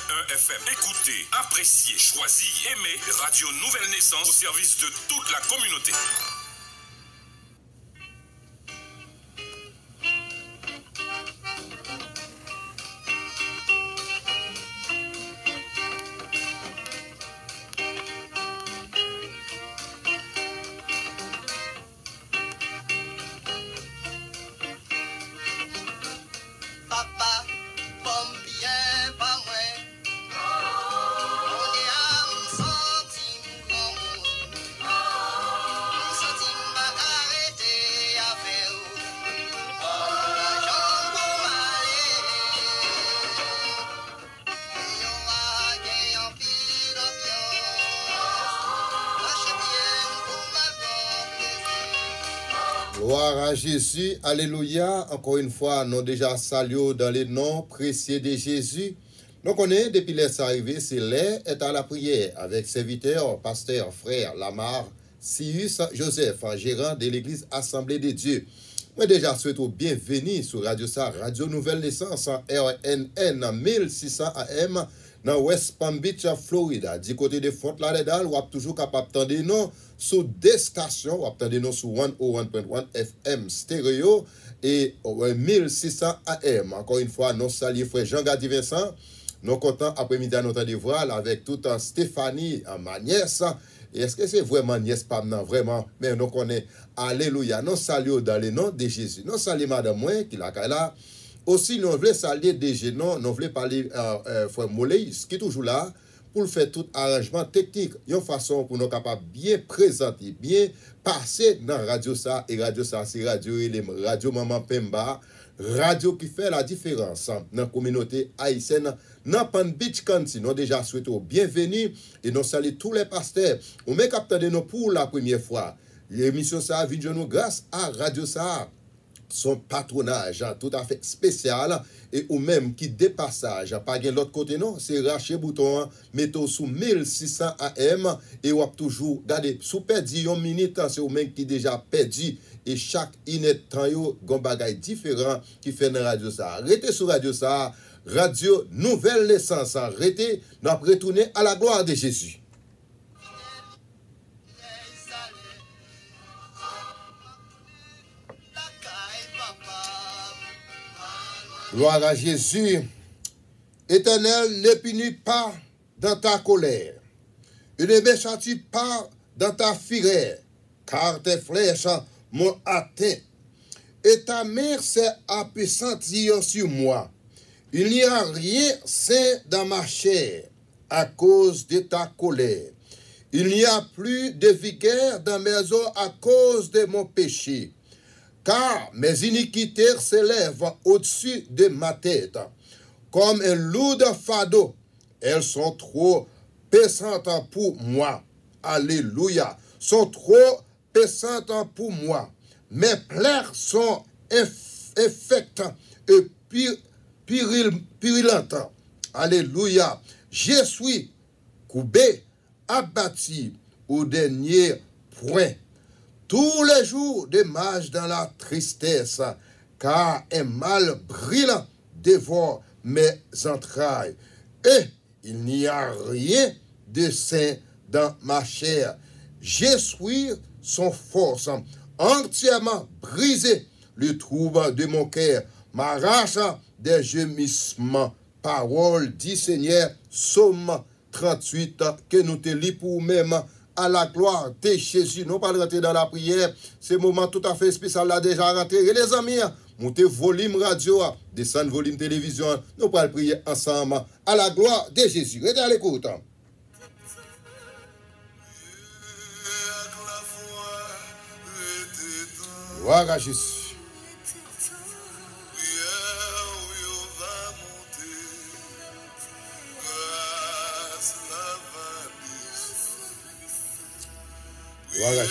FM. Écoutez, appréciez, choisissez, aimez Radio Nouvelle Naissance au service de toute la communauté. Gloire à Jésus, alléluia. Encore une fois, nous déjà saluons dans les noms précieux de Jésus. Donc on est, depuis les arrivés, c'est l'air est à la prière avec serviteur, pasteur, frère, Lamar, Sius, Joseph, gérant de l'église Assemblée de Dieu. Moi déjà souhaite bienvenue sur Radio Sa, Radio Nouvelle Naissance, RNN 1600 AM, dans West Palm Beach, Florida. Du côté de Fort Lauderdale, vous êtes toujours capable d'entendre nous sur des stations, vous entendez nous sur 101.1 FM stéréo et 1600 AM. Encore une fois, nous saluons frère Jean-Gadi Vincent. Nous comptons après-midi à notre devoir avec toute Stéphanie, ma nièce. Et est-ce que c'est vraiment nièce, pas non, vraiment? Mais nous connaissons, alléluia. Nous saluons dans le nom de Jésus. Nous saluons madame moi qui l'a là. Aussi, nous voulons saluer des jeunes, nous voulons parler frère Molay, qui est toujours là, pour faire tout arrangement technique. Une façon pour nous capables bien présenter, bien passer dans Radio Sa. Et Radio Sa, c'est Radio Maman Pemba, radio qui fait la différence dans la communauté haïtienne. Dans Palm Beach County, nous déjà souhaitons bienvenue et nous saluons tous les pasteurs. On met capteur de nous pour la première fois. L'émission ça vient de nous grâce à Radio Sa. Son patronage tout à fait spécial et ou même qui dépassage pas de l'autre côté non c'est racher bouton mettez sous 1600 AM et ou toujours regardez sous perdu 1 minute c'est ou même qui déjà perdu et chaque inette temps yo gon bagay différent qui fait dans Radio Sa. Restez sur Radio Sa, Radio Nouvelle Naissance. Restez, nous retourner à la gloire de Jésus. Gloire à Jésus. Éternel, ne punis pas dans ta colère. Et ne me châtie pas dans ta fureur, car tes flèches m'ont atteint. Et ta main s'est appesantie sur moi. Il n'y a rien sain dans ma chair à cause de ta colère. Il n'y a plus de vigueur dans mes os à cause de mon péché. Car mes iniquités s'élèvent au-dessus de ma tête. Comme un lourd fardeau, elles sont trop pesantes pour moi. Alléluia. Sont trop pesantes pour moi. Mes plaies sont infectes et purilantes. Alléluia. Je suis courbé, abattu au dernier point. Tous les jours de marche dans la tristesse, car un mal brillant dévore mes entrailles. Et il n'y a rien de sain dans ma chair. Je suis sans force, entièrement brisé. Le trouble de mon cœur m'arrache des gémissements. Parole dit Seigneur, Psaume 38, que nous te lis pour même. À la gloire de Jésus. Nous pas rentrer dans la prière. C'est un moment tout à fait spécial là déjà rentré. Et les amis, montez volume radio, descendre volume télévision. Nous pas prier ensemble. À la gloire de Jésus. Restez à l'écoute. Gloire à Jésus. Voilà.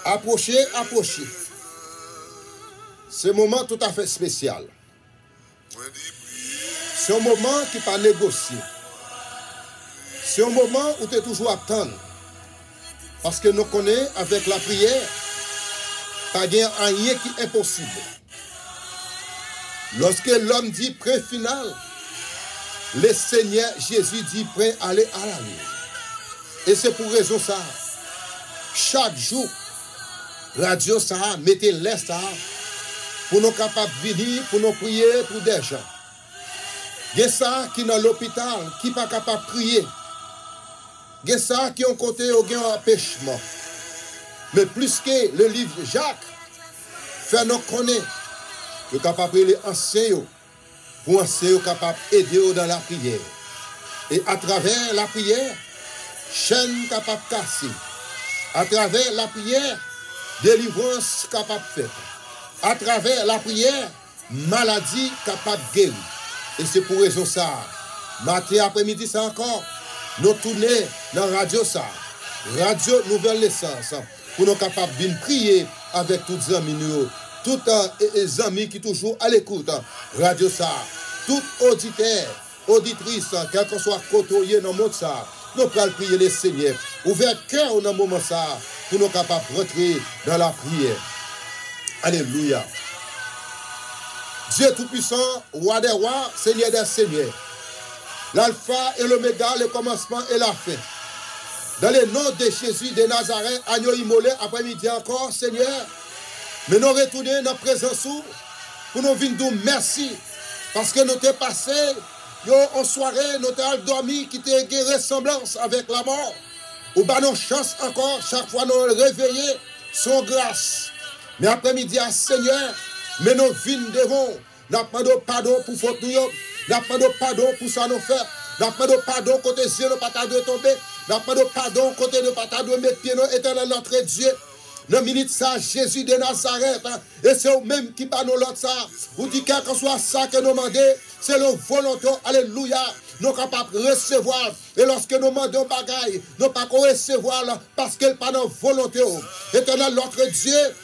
Approchez, approchez. C'est un moment tout à fait spécial. C'est un moment qui pas négocier. C'est un moment où tu es toujours attendre. Parce que nous connaissons avec la prière, pas rien qui est impossible. Lorsque l'homme dit prêt final, le Seigneur Jésus dit prêt à aller à la nuit. Et c'est pour raison ça. Chaque jour, radio ça, mettez les ça, pour nous capables de venir, pour nous prier pour des gens. Il y a ça qui dans l'hôpital, qui pas capable de prier. Il y a ça qui ont côté au gain empêchement. Mais plus que le livre Jacques, fait nous connaître, le capable de enseigner, pour enseigner capable d'aider dans la prière. Et à travers la prière, chaîne capable de casser. À travers la prière, délivrance capable de faire. À travers la prière, maladie capable de guérir. Et c'est pour raison ça. Matin après-midi, ça encore. Nous tournons dans la radio ça. Radio Nouvelle Naissance. Pour nous capables de prier avec tous les amis. Tous les amis qui sont toujours à l'écoute. Radio ça. Tout auditeur, auditrice, quel que soit côtoyé dans le monde ça. Nous allons prier le Seigneur. Ouvert cœur dans le moment ça. Pour nous capables de rentrer dans la prière. Alléluia. Dieu Tout-Puissant, Roi des rois, Seigneur des seigneurs. L'alpha et l'oméga, le commencement et la fin. Dans le nom de Jésus de Nazareth, agneau immolé, après-midi encore, Seigneur, mais nous retournons dans la présence pour nous venir dire merci. Parce que nous t'es passé, en soirée, nous t'es dormi, qui t'es une ressemblance avec la mort. Ou bien nous chance encore, chaque fois nous réveiller, son grâce. Mais après-midi, Seigneur, mais nous venons devant. Nous demandons pardon pour faute nous. Nous demandons pardon pour ça nous faire. Nous demandons pardon côté Dieu, nous pas de tomber. Nous demandons pardon côté nous pas de mettre pied dans l'éternel notre Dieu. Nous minute ça, Jésus de Nazareth. Et c'est eux même qui parlent l'autre ça. Vous dites quel que soit ça que nous demandons, c'est le volonté. Alléluia. Nous sommes capables de recevoir. Et lorsque nous demandons bagaille, nous ne pouvons pas recevoir parce qu'elle pas dans volonté. Éternel notre Dieu.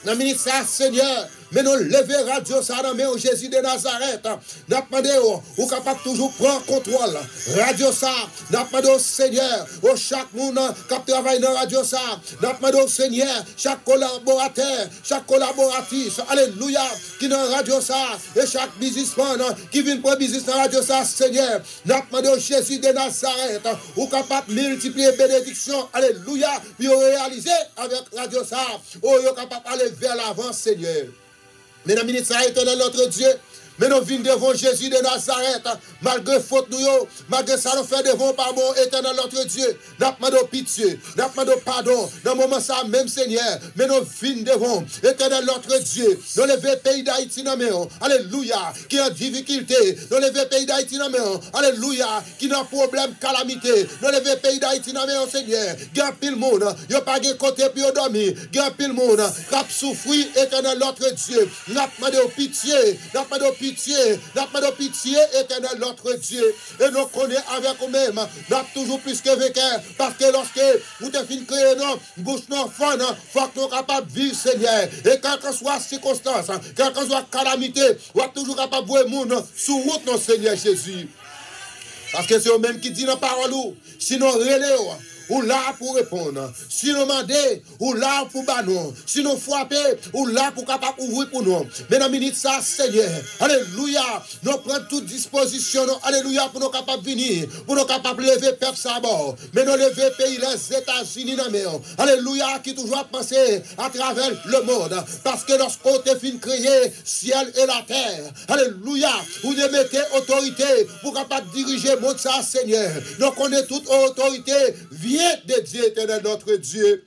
Nous ministre ça, Seigneur, mais nous levons radio ça dans le Jésus de Nazareth. Nous demandons, ou capable toujours prendre contrôle. Radio ça, nous demandons, Seigneur, au chaque monde qui travaille dans radio ça. Nous demandons, Seigneur, chaque collaborateur, chaque collaboratrice, alléluia, qui dans radio ça, et chaque businessman qui vient pour business dans radio ça, Seigneur. Nous demandons, Jésus de Nazareth, ou capable de multiplier bénédiction, alléluia, puis réaliser avec radio ça, ou capable d'aller vers l'avant, Seigneur. Mesdames et messieurs, éternel notre Dieu, mais nous venons devant Jésus de Nazareth, malgré faute nous, malgré ça nous fait devant par mon éternel notre Dieu. Nous demandons pitié, nous demandons pardon, dans le moment ça même Seigneur, mais nous venons devant éternel notre Dieu. Nous levons le pays d'Haïti dans le alléluia, qui est en difficulté, nous levons le pays d'Haïti dans le alléluia, qui est en problème, calamité, nous levons le pays d'Haïti dans le Seigneur, il y a pile monde, il n'y a pas de côté pour dormir, il y a pile monde, qui a souffert éternel notre Dieu. Nous demandons pitié, nous demandons pitié, éternel notre Dieu. Et nous connaissons avec nous-mêmes, nous avons toujours plus que vainqueur. Parce que lorsque vous te fin créer non, bouche non fun, il faut que nous sommes capables de vivre, Seigneur. Et quelle que soit la circonstance, quelle que soit la calamité, vous êtes toujours capable de voir le monde sous route, non, Seigneur Jésus. Parce que c'est eux-mêmes qui disent dans la parole, sinon relais, ou là pour répondre. Si nous demandons, ou là pour banon. Si nous frapper, ou là pour capable ouvrir pour nous. Mesdames, minutes ça, Seigneur. Alléluia. Nous prenons toute disposition. Alléluia. Pour nous capables de venir. Pour nous capables de lever peuple à bord. Mais nous lever pays, les États-Unis dans mer. Alléluia. Qui toujours penser à travers le monde. Parce que lorsqu'on te fin créer ciel et la terre. Alléluia. Vous ne mettez autorité pour capable de diriger le monde ça, Seigneur. Donc on est toute autorité. Viens de Dieu éternel notre Dieu.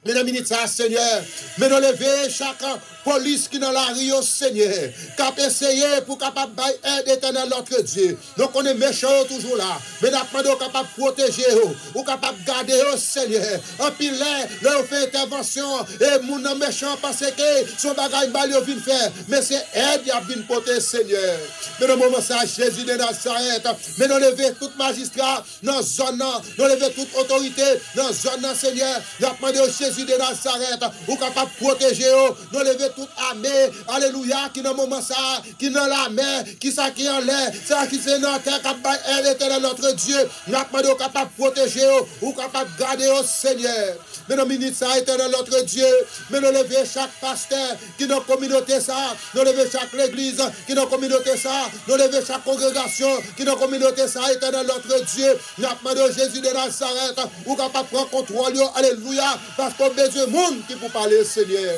Mesdames et messieurs, Seigneur, mais nous lever chaque police qui dans la rue, Seigneur, qui a essayé pour capable d'aide éternel notre Dieu. Donc on est méchants toujours là, mais nous sommes capables de protéger, ou capables de garder, Seigneur. En pile, là, on fait intervention, et mon méchant parce que son bagage vient faire, mais c'est aide qui a bien protéger, Seigneur. Mais dans le moment ça, Jésus de Nazareth, mais nous lever tout magistrat dans la zone, nous lever toute autorité dans la zone, Seigneur, nous demandons Jésus de Nazareth, ou capable de protéger, nous lever toute armée, alléluia, qui dans le moment ça, qui dans la mer, qui ça qui en l'air, ça qui c'est dans la terre, qui est notre Dieu, nous demandons capable de protéger ou capable de garder au Seigneur. Mais nos minutes ça, éternel notre Dieu, mais nous lever chaque pasteur qui dans la communauté ça, nous lever chaque église qui dans la communauté ça, nous lever chaque congrégation qui dans la communauté ça, éternel notre Dieu, nous demandons Jésus de Nazareth, ou capable de prendre contrôle, alléluia, parce qu'on a besoin de monde qui pour parler, Seigneur.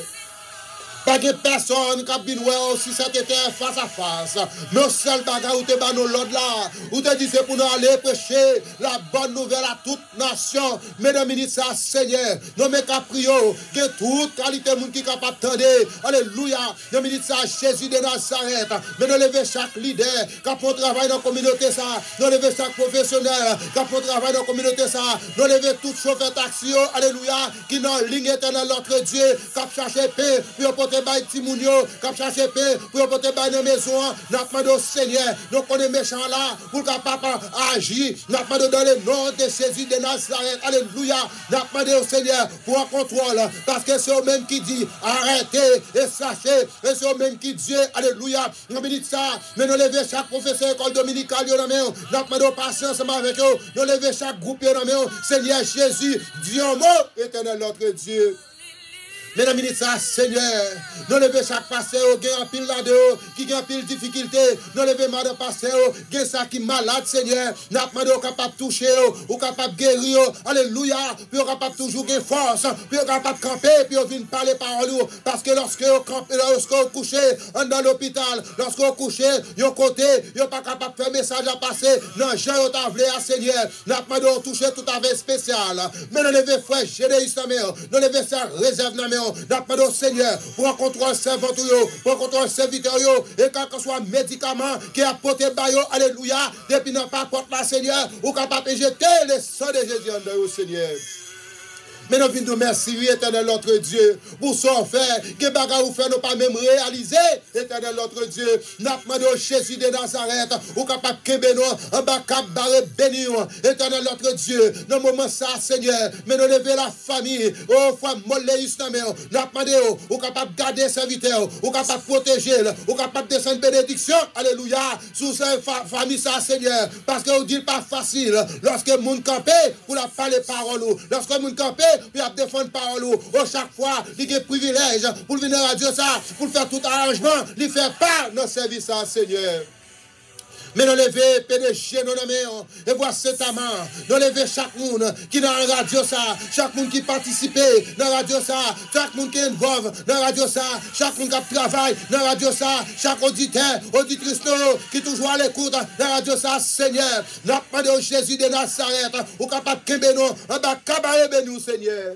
Pas de personne qui a bien aussi cette terre face à face. Mais seul bagage où te bat nous l'autre là. Où te dit c'est pour nous aller prêcher la bonne nouvelle à toute nation. Mesdames et messieurs, Seigneur, nous me caprio que toute qualité monde qui est capable d'entendre. Alléluia. Nous me ça Jésus de Nazareth. Mais nous lever chaque leader qui a fait travail dans la communauté ça. Nous lever chaque professionnel qui a fait travail dans la communauté ça. Nous lever tout chauffeur taxi. Alléluia. Qui dans ligne éternelle notre Dieu. Qui a cherché paix pour porter bail Timounio, qui a cherché paix pour porter bail dans la maison. Nous demandons au Seigneur, nous connaissons les méchants là, pour capable agir. Nous demandons dans le nom de Jésus de Nazareth. Alléluia. Nous demandons au Seigneur pour un contrôle. Parce que c'est eux-mêmes qui dit arrêtez et sachez. Et c'est eux-mêmes qui dit alléluia. Nous me dites ça. Mais nous levons chaque professeur école dominicale. Nous demandons patience avec eux. Nous levons chaque groupe. Seigneur Jésus, Dieu mot éternel notre Dieu. Mesdames et messieurs, Seigneur, nous levons chaque pasteur, qui a un pile là-dedans, qui a un pile difficulté, nous levons madame pasteur, qui est qui malade, Seigneur, nous demandons capable de toucher, ou capable de guérir, alléluia, puis capable toujours de force, puis capable de camper, puis venir parler parole, parce que lorsque vous couchez dans l'hôpital, lorsque vous couchez, vous côté, vous n'êtes pas capable de faire message à passer, non, j'ai voulu à Seigneur, nous demandons toucher tout à fait spécial, mais nous levons frère Gédéus, nous levons sa réserve, nous demandons au Seigneur pour un contrôle servant, pour un contrôle serviteur, et quand que soit médicament qui a porté baillot, alléluia, depuis n'a pas porte la Seigneur, ou capable de jeter le sang de Jésus en dehors, Seigneur. Mais nous venons merci, oui, éternel notre Dieu, pour ce faire, que bagarre ou faire nous pas même réaliser, éternel notre Dieu. Nous demandons Jésus de Nazareth, ou capable de nous, en bas cap barre béni, éternel notre Dieu. Dans le moment ça, Seigneur, mais nous lever la famille, oh, femme Moléus, nous demandons, ou capable de garder serviteur, ou capable de protéger, ou capable de descendre bénédiction, alléluia, sous cette famille ça, Seigneur, parce que vous dites pas facile, lorsque le monde campé, pour la parler parole, lorsque le monde campé, puis à défendre parole ou chaque fois il a privilège pour venir à Dieu ça pour faire tout arrangement il fait pas nos services ça Seigneur. Mais nous levons PDG, nous nommons, et voici cet amant. Nous levons chaque monde qui est dans la radio ça, chaque monde qui participe dans la radio ça, chaque monde qui est involve dans la radio ça, chaque monde qui travaille dans la radio ça, chaque auditeur, auditrice qui toujours à l'écoute dans la radio ça, Seigneur. Nous demandons Jésus de Nazareth, ou capable de nous, en bas, cabaret nous, Seigneur.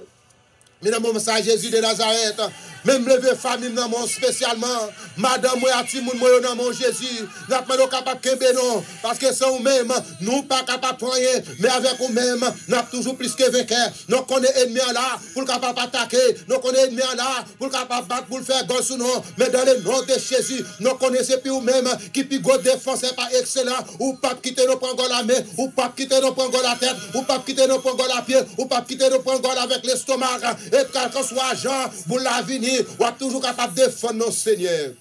Mais dans mon message, Jésus de Nazareth, même lever famille dans mon spécialement, madame moi Timoun moi dans mon Jésus, n'a pas capable de non parce que c'est nous-mêmes, nous pas capable de rien, mais avec nous-mêmes, n'a toujours plus que vainqueur. Nous connaissons ennemi là pour capable attaquer, nous connaissons ennemi là pour capable battre pour faire gosse ou non, mais dans le nom de Jésus, nous connaissons puis nous-mêmes qui puis go défense pas excellent, ou pas quitter nous prendre la main, ou pas quitter nous prendre la tête, ou pas quitter nous prendre la pied, ou pas quitter nous prendre avec l'estomac. Et quel que soit Jean, pour l'avenir, on est toujours capable de défendre nos Seigneur.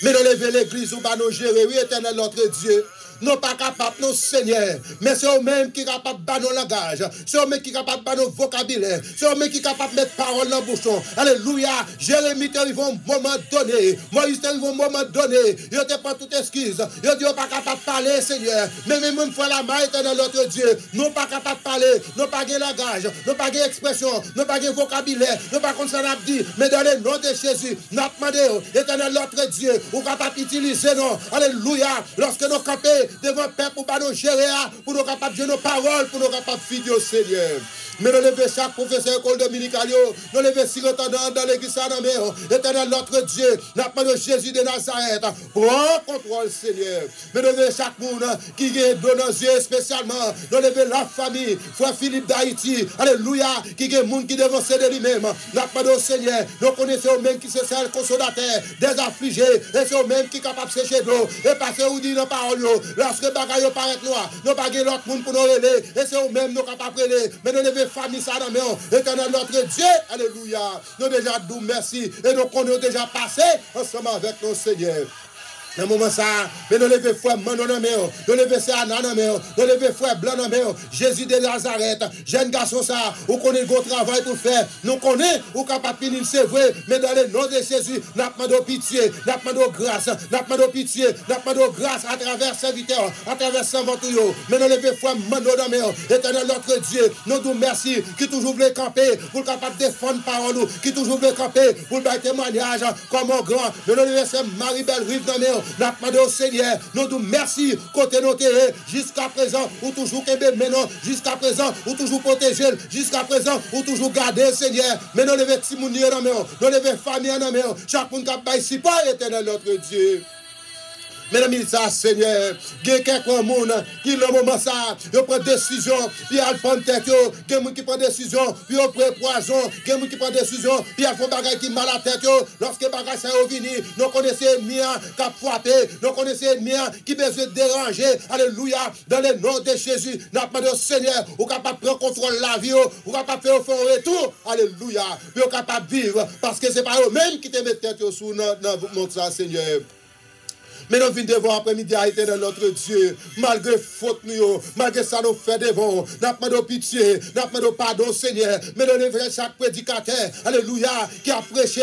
Mais nous lever l'église ou nous gérer, oui, éternel notre Dieu. Nous pas capables, nos Seigneur, mais c'est eux-mêmes qui sont capables de nos langages, c'est eux-mêmes qui sont capables de nos vocabulaire, c'est eux-mêmes qui sont capables de mettre parole dans le bouchon. Alléluia. Jérémie t'arrive un moment donné, Moïse t'arrive un moment donné, il te prend toute excuse, il dit pas capable de parler, Seigneur, mais même une fois la main éternel notre Dieu, nous pas capables de parler, nous pas de langage, nous pas d'expression, nous pas de vocabulaire, nous pas comme ça n'a dit, mais dans le nom de Jésus, nous demandons, éternel notre Dieu, ou capable d'utiliser nous, alléluia, lorsque nous campons devant le peuple pour nous gérer, pour nous capables de nos paroles, pour nous capables de fidèles au Seigneur. Mais nous levons chaque professeur école dominicale, nous levons surintendant dans l'église éternel notre Dieu, n'a de Jésus de Nazareth, prends contrôle Seigneur. Mais nous levons chaque monde qui est dans nos yeux spécialement, nous levons la famille, frère Philippe d'Haïti, alléluia, qui est monde qui devant céder lui-même, n'a pas de Seigneur, nous connaissons même qui se sert consolateur, des affligés, et c'est eux-mêmes qui sont capables de sécher d'eau, et parce que vous dites dans parole, lorsque bagaille paraît noir, nous pas l'autre monde pour nous relayer, et c'est eux-mêmes nous capables de relayer, mais nous levons levons famille ça dans main. Éternel notre Dieu, alléluia. Nous déjà nous merci et nous connaissons déjà passé ensemble avec nos Seigneur. Dans le moment ça, mais nous levons frère Manon dans main, nous levons frère Anna dans main, nous levons frère Blanc dans main, Jésus de Nazareth, jeune garçon ça, ou connaît le gros travail pour faire, nous connaissons, ou capable de finir, c'est vrai, mais dans le nom de Jésus, nous demandons pitié, nous demandons grâce, nous demandons pitié, nous demandons grâce à travers serviteurs, à travers serviteurs, mais nous levons frère Manon dans main, éternel notre Dieu, nous nous merci, qui toujours voulait camper, pour capable de défendre parole, qui toujours voulait camper, pour le témoignage, comme un grand, mais nous levons Marie-Belle Rive dans main, nous demandons au Seigneur, nous nous merci, côté nos terres, jusqu'à présent, ou toujours qu'aimer maintenant, jusqu'à présent, ou toujours protéger, jusqu'à présent, ou toujours garder, Seigneur. Mais nous levons Timouni dans la main, nous levons famille dans la main, chaque monde qui a baissé pas éternel notre Dieu. Mesdames et messieurs, Seigneur, il y a quelques personnes qui, dans le moment ça, ils prennent décision, puis ils prennent tête, il y a des gens qui prennent décision, puis ils prennent poison, il y a des gens qui prennent décision, puis ils font des choses qui mal à la tête. Lorsque les bagages sont venus, nous connaissons l'ennemi qui a frappé, nous connaissons l'ennemi qui a besoin de déranger. Alléluia, dans le nom de Jésus, nous demandons au Seigneur, vous êtes capable de prendre contrôle de la vie, vous êtes capable de faire un retour. Alléluia, vous êtes capable de vivre, parce que ce n'est pas eux-mêmes qui te mettent tête sous notre monde, Seigneur. Mais nous venons devant après-midi à éternel notre Dieu, malgré faute nous, malgré ça nous fait devant, nous demandons pitié, nous demandons pardon Seigneur, mais nous levons chaque prédicateur, alléluia, qui a prêché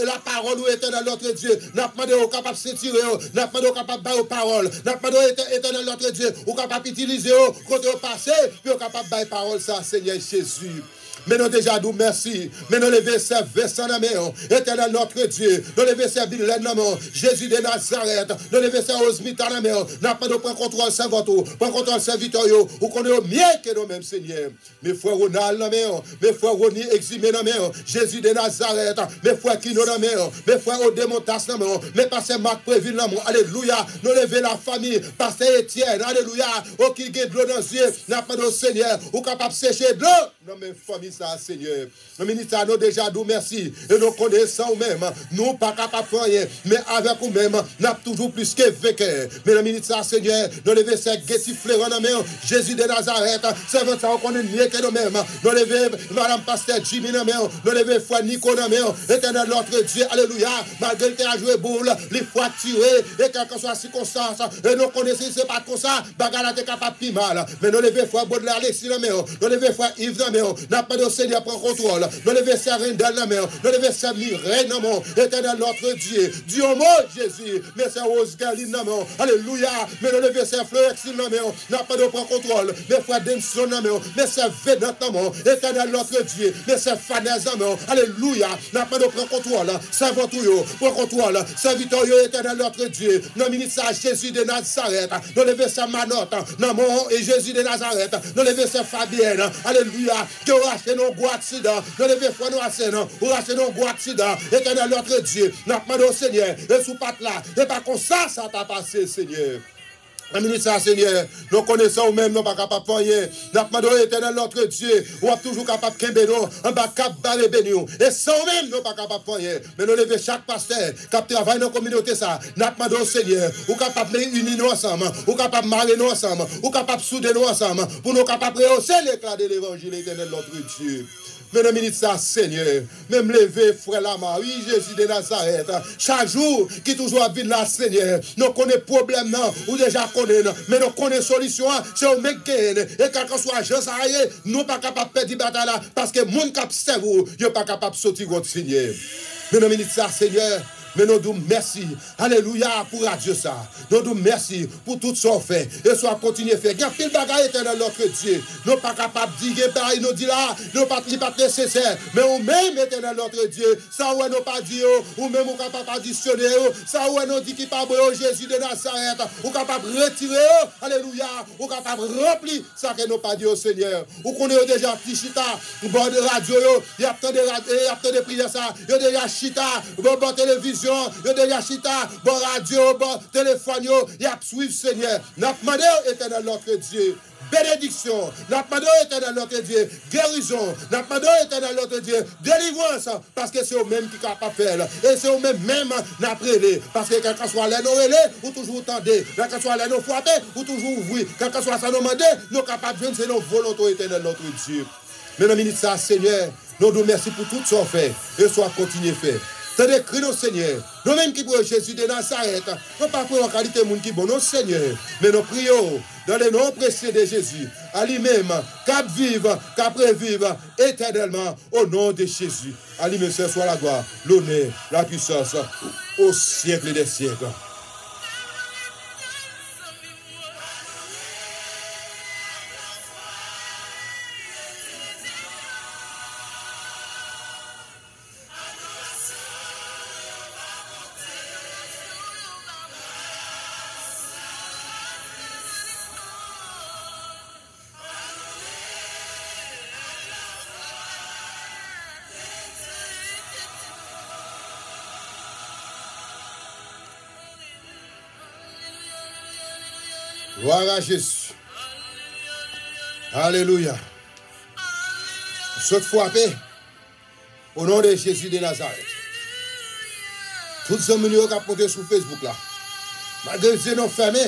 la parole ou éternel notre Dieu, nous demandons capable de se tirer, nous demandons capable de faire parole, nous demandons éternel notre Dieu, ou capable d'utiliser quand au passé, puis capable de faire parole ça Seigneur Jésus. Mais nous déjà nous merci. Mais nous levons ces Vincent dans la main. Éternel notre Dieu. Nous levons ces Bilène dans la main. Jésus de Nazareth. Nous levons ces Osmita dans la main. Nous pas de prendre contrôle sur votre. Prendre contrôle sur Victorio. Vous connaissez mieux que nous-mêmes, Seigneur. Mes frères Ronald dans la main. Mes frères Roni Eximé dans la main. Jésus de Nazareth. Mes frères Kino dans la main. Mes frères Odemontas dans la main. Mes pasteur Marc Préville dans la main. Alléluia. Nous levons la famille. Pasteur Étienne. Alléluia. Au qui gagne de l'eau dans les yeux. Nous pas de Seigneur. Ou capable de sécher de l'eau. Dans mes familles. Ça, Seigneur. Nous ministres, nous déjà nous merci. Et nous connaissons nous-mêmes. Nous pas capables de rien. Mais avec nous-mêmes, nous avons toujours plus que vainqueur. Mais nous ministres, Seigneur, nous levons ces guetti flairants dans la main. Jésus de Nazareth. C'est vrai ça, on connaît mieux que nous-mêmes. Nous levons Madame Pasteur Jimmy dans la main. Nous levons Foi Nico dans la main. Éternel notre Dieu. Alléluia. Malgré qu'il a joué boule, les fois tiré. Et quelle que soit la circonstance. Et nous connaissons, c'est pas comme ça. Bagarre est capable de mal. Mais nous levons Foi Baudelaire Alexis dans la main. Nous levons Foi Yves dans la main. N'a pas de Seigneur prend contrôle. Nous levons sa reine dans la main. Nous levons sa Mireille dans la main. Éternel notre Dieu. Dieu au mot Jésus. Mais c'est Rose Galine dans la main. Alléluia. Mais nous levons sa Florexine dans la main. N'a pas de prendre contrôle. Mais frère Denson dans la main. Mais c'est Védant dans la main. Éternel notre Dieu. Mais c'est Fanès dans la main. Alléluia. N'a pas de prendre contrôle. C'est Ventouillot. Prends contrôle. C'est Victorio. Éternel notre Dieu. Nous ministre Jésus de Nazareth. Nous levons sa Manotte. Dans mon et Jésus de Nazareth. Nous levons sa Fabienne. Alléluia. Que racheter nos gros accidents, nous levons foi nous accidents, ou racheter nos gros accidents, éternel notre Dieu, nous demandons au Seigneur, et sous patte là, et pas comme ça t'a passé, Seigneur. Un ministre, Seigneur, nous connaissons nous-mêmes, nous ne sommes pas capables de faire. Nous demandons éternel notre Dieu, nous sommes toujours capables de faire, nous sommes capables de bénir. Et sans même, nous ne sommes pas capables de faire. Mais nous levons chaque pasteur qui travaille dans la communauté, ça. Nous demandons au Seigneur, nous sommes capables de unir nous ensemble, nous sommes capables de marier nous ensemble, nous sommes capables de souder nous ensemble, pour nous capables de rehausser l'éclat de l'évangile éternel notre Dieu. Mesdames et messieurs, Seigneur, même lever, frère Lama, oui, Jésus de Nazareth, chaque jour, qui toujours habite là, Seigneur, nous connaissons problème, non, ou déjà connaissons, mais nous connaissons solution, c'est au mec et quel que soit gens, nous ne sommes pas capables de perdre la bataille là, parce que les gens qui observent, ils ne sont pas capables de sortir votre Seigneur. Mesdames et messieurs, Seigneur, mais nous disons merci. Alléluia pour Radio ça. Nous disons merci pour tout ce qu'on fait. Et soit continuer à faire. Il y a pile de bagaille éternel notre Dieu. Nous ne sommes pas capables de dire, il nous dit là, nous ne sommes pas nécessaire. Mais nous même éternel notre Dieu, ça où nous pas dit, ou même nous ne sommes pas additionner, ça où nous dit qu'il pas beau Jésus de Nazareth, ou capable de retirer, alléluia, ou capable de remplir ça que nous pas dit au Seigneur. Ou qu'on est déjà petit chita, bon de radio, il y a tant de prières ça, il y a déjà chita, bon télévision. Yo déjà chita, bon radio, bon téléphone, y a suivre Seigneur. N'a demandé éternel notre Dieu. Bénédiction, n'a demandé éternel notre Dieu. Guérison, n'a demandé éternel notre Dieu. Délivrance, parce que c'est eux mêmes qui sont capables de faire. Et c'est eux mêmes n'a prélé. Parce que quand soit là, nous relais, ou toujours tendez. Quand soit là, nous frappez, ou toujours ouvrir. Quand soit ça nous demande, nous sommes capables de jouer, c'est nos volontés éternel notre Dieu. Mais dans la minute ça, Seigneur, nous nous merci pour tout ce qu'on fait et soit continuer à faire. C'est des cris, Seigneur. Nous-mêmes qui prions Jésus de Nazareth, nous pas pour la qualité de monde qui est bon, non, Seigneur. Mais nous prions dans le nom précieux de Jésus, à lui-même, qu'à vivre, qu'à prévivre éternellement au nom de Jésus. À lui-même, ce soit la gloire, l'honneur, la puissance au siècle des siècles. Gloire à Jésus. Alléluia. Saute frappé au nom de Jésus de Nazareth. Toutes ces millions qui ont monté sur Facebook là. Malgré les yeux non fermés,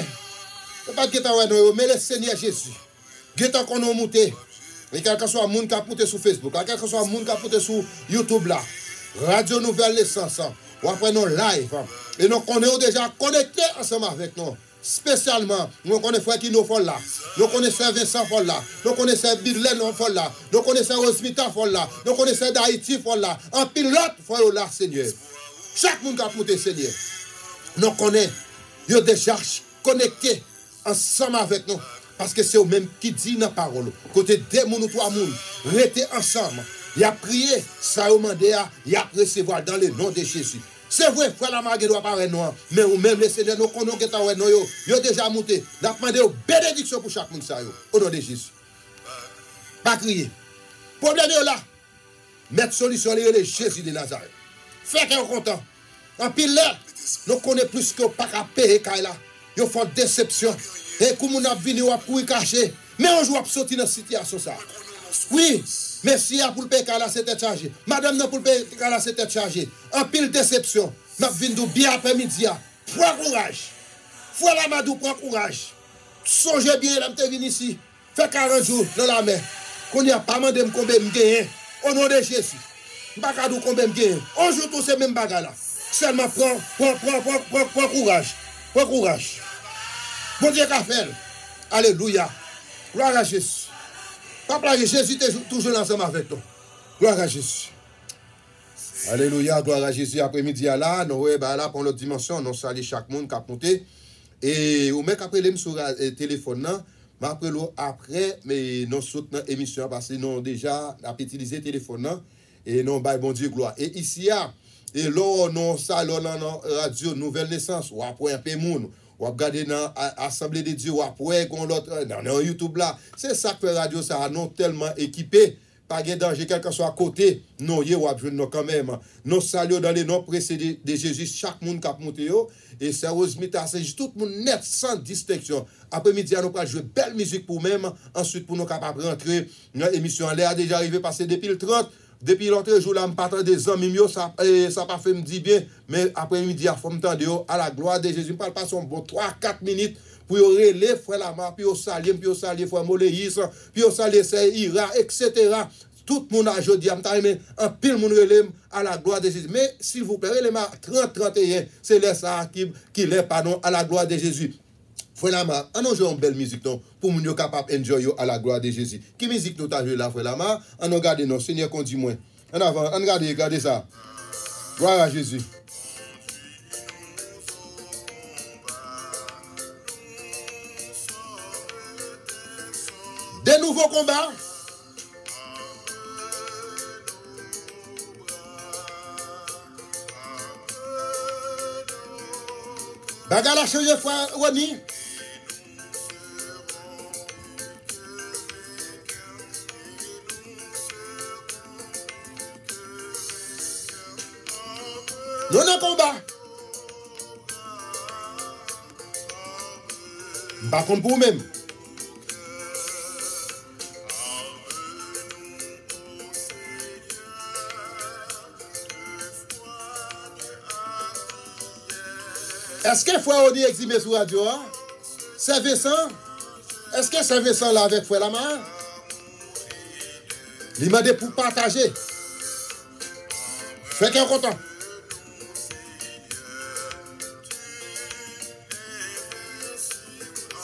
pas de guetter mais le Seigneur Jésus. Guetter qu'on a monté. Et quel que soit le monde qui a monté sur Facebook, quel que soit le monde qui a monté sur YouTube là. Radio Nouvelle Naissance. Ou après nos live. Et nous connaissons déjà connectés ensemble avec nous. Spécialement, nous connaissons frère qui nous font là. Nous connaissons Vincent font là. Nous connaissons Bidlen font là. Nous connaissons Rosmita font là. Nous connaissons d'Haïti font là. En pilote font là, Seigneur. Chaque monde qui a monté, Seigneur. Nous connaissons. Ils sont déjà connectés ensemble avec nous. Parce que c'est eux-mêmes qui disent dans la parole. Côté deux moun ou trois moun, restez ensemble. Il a prié, ça a demandé, il a recevoir dans le nom de Jésus. C'est vrai, frère la margue doit paraître noir. Mais ou même les seigneurs, nous connaissons que tu as nous, yo déjà monté. Nous avons demandé une bénédiction pour chaque monde, au nom de Jésus. Pas crier. Problème est là. Mettre solution, le Jésus de Nazareth. Fait qu'on est content. En pile là, nous connaissons plus que pas qu'à payer, là. Ils font déception. Et comme on a venu pour y cacher. Mais on joue à sortir dans cette situation. Ça. Oui. Merci pour le payer, là, c'était chargé. Madame, non, pour le payer, là, c'était chargé. En pile déception. Nous venons bien après-midi. Prends courage. Faut la madou, prends courage. Songez bien, là, je viens ici. Fait 40 jours dans la mer. Qu'on n'y a pas demandé combien de gagne. Au nom de Jésus. Je ne sais pas combien de gagne. On joue tous ces mêmes bagages là. Seulement prends courage. Prends courage. Bon Dieu qu'a fait. Alléluia. Gloire à Jésus. Papa, Jésus est toujours ensemble avec toi. Gloire à Jésus. Alléluia, gloire à Jésus. Après-midi, là, nous là pour notre dimension, nous saluons chaque monde qui a monté. Et au mec après, sur le téléphone, après, mais nous soutenons l'émission parce que nous déjà utilisé le téléphone. Et nous, bon Dieu, gloire. Et ici, et là, nous saluons dans la radio Nouvelle Naissance, ou après un peu de monde. Ou regarder dans l'Assemblée de Dieu, ou après dans YouTube là. C'est ça que la radio, ça a non tellement équipé. Pas de danger, quel que soit à côté. Non, ou quand même. Nous saluons dans les noms précédés de Jésus, chaque monde qui a monté. Et c'est Rosmita, c'est tout le monde net, sans distinction. Après-midi, nous allons jouer belle musique pour même. Ensuite, pour nous capables de rentrer dans l'émission. Elle est déjà arrivée, passé depuis le 30. Depuis l'autre jour, là, je parle des hommes, ça n'a pas fait me dire bien, mais après-midi, il faut me tendre à la gloire de Jésus. Je ne parle pas son bon 3-4 minutes pour relayer frère Lamar, puis au saluer frère Moléis, puis au saluer frère Ira, etc. Tout le monde a jeudi, un pile monde relève à la gloire de Jésus. Mais s'il vous plaît, relève 30-31, c'est là ça qui l'est, pardon, à la gloire de Jésus. Frère Lamar, on a joué une belle musique pour nous être capables d'enjoy à la gloire de Jésus. Quelle musique nous avons joué là, frère Lamar? On a regardé nos Seigneur qu'on dit moins. En avant, on regardez ça. Gloire à Jésus. Des nouveaux combats. Bagarre a changé, frère Roni. Nous avons un combat. Par contre, pour vous-même. Est-ce que frère Oni exhibé sur la radio? C'est Vincent? Est-ce que c'est Vincent là avec frère Lamar? Il m'a dit pour partager. Fait qu'un content.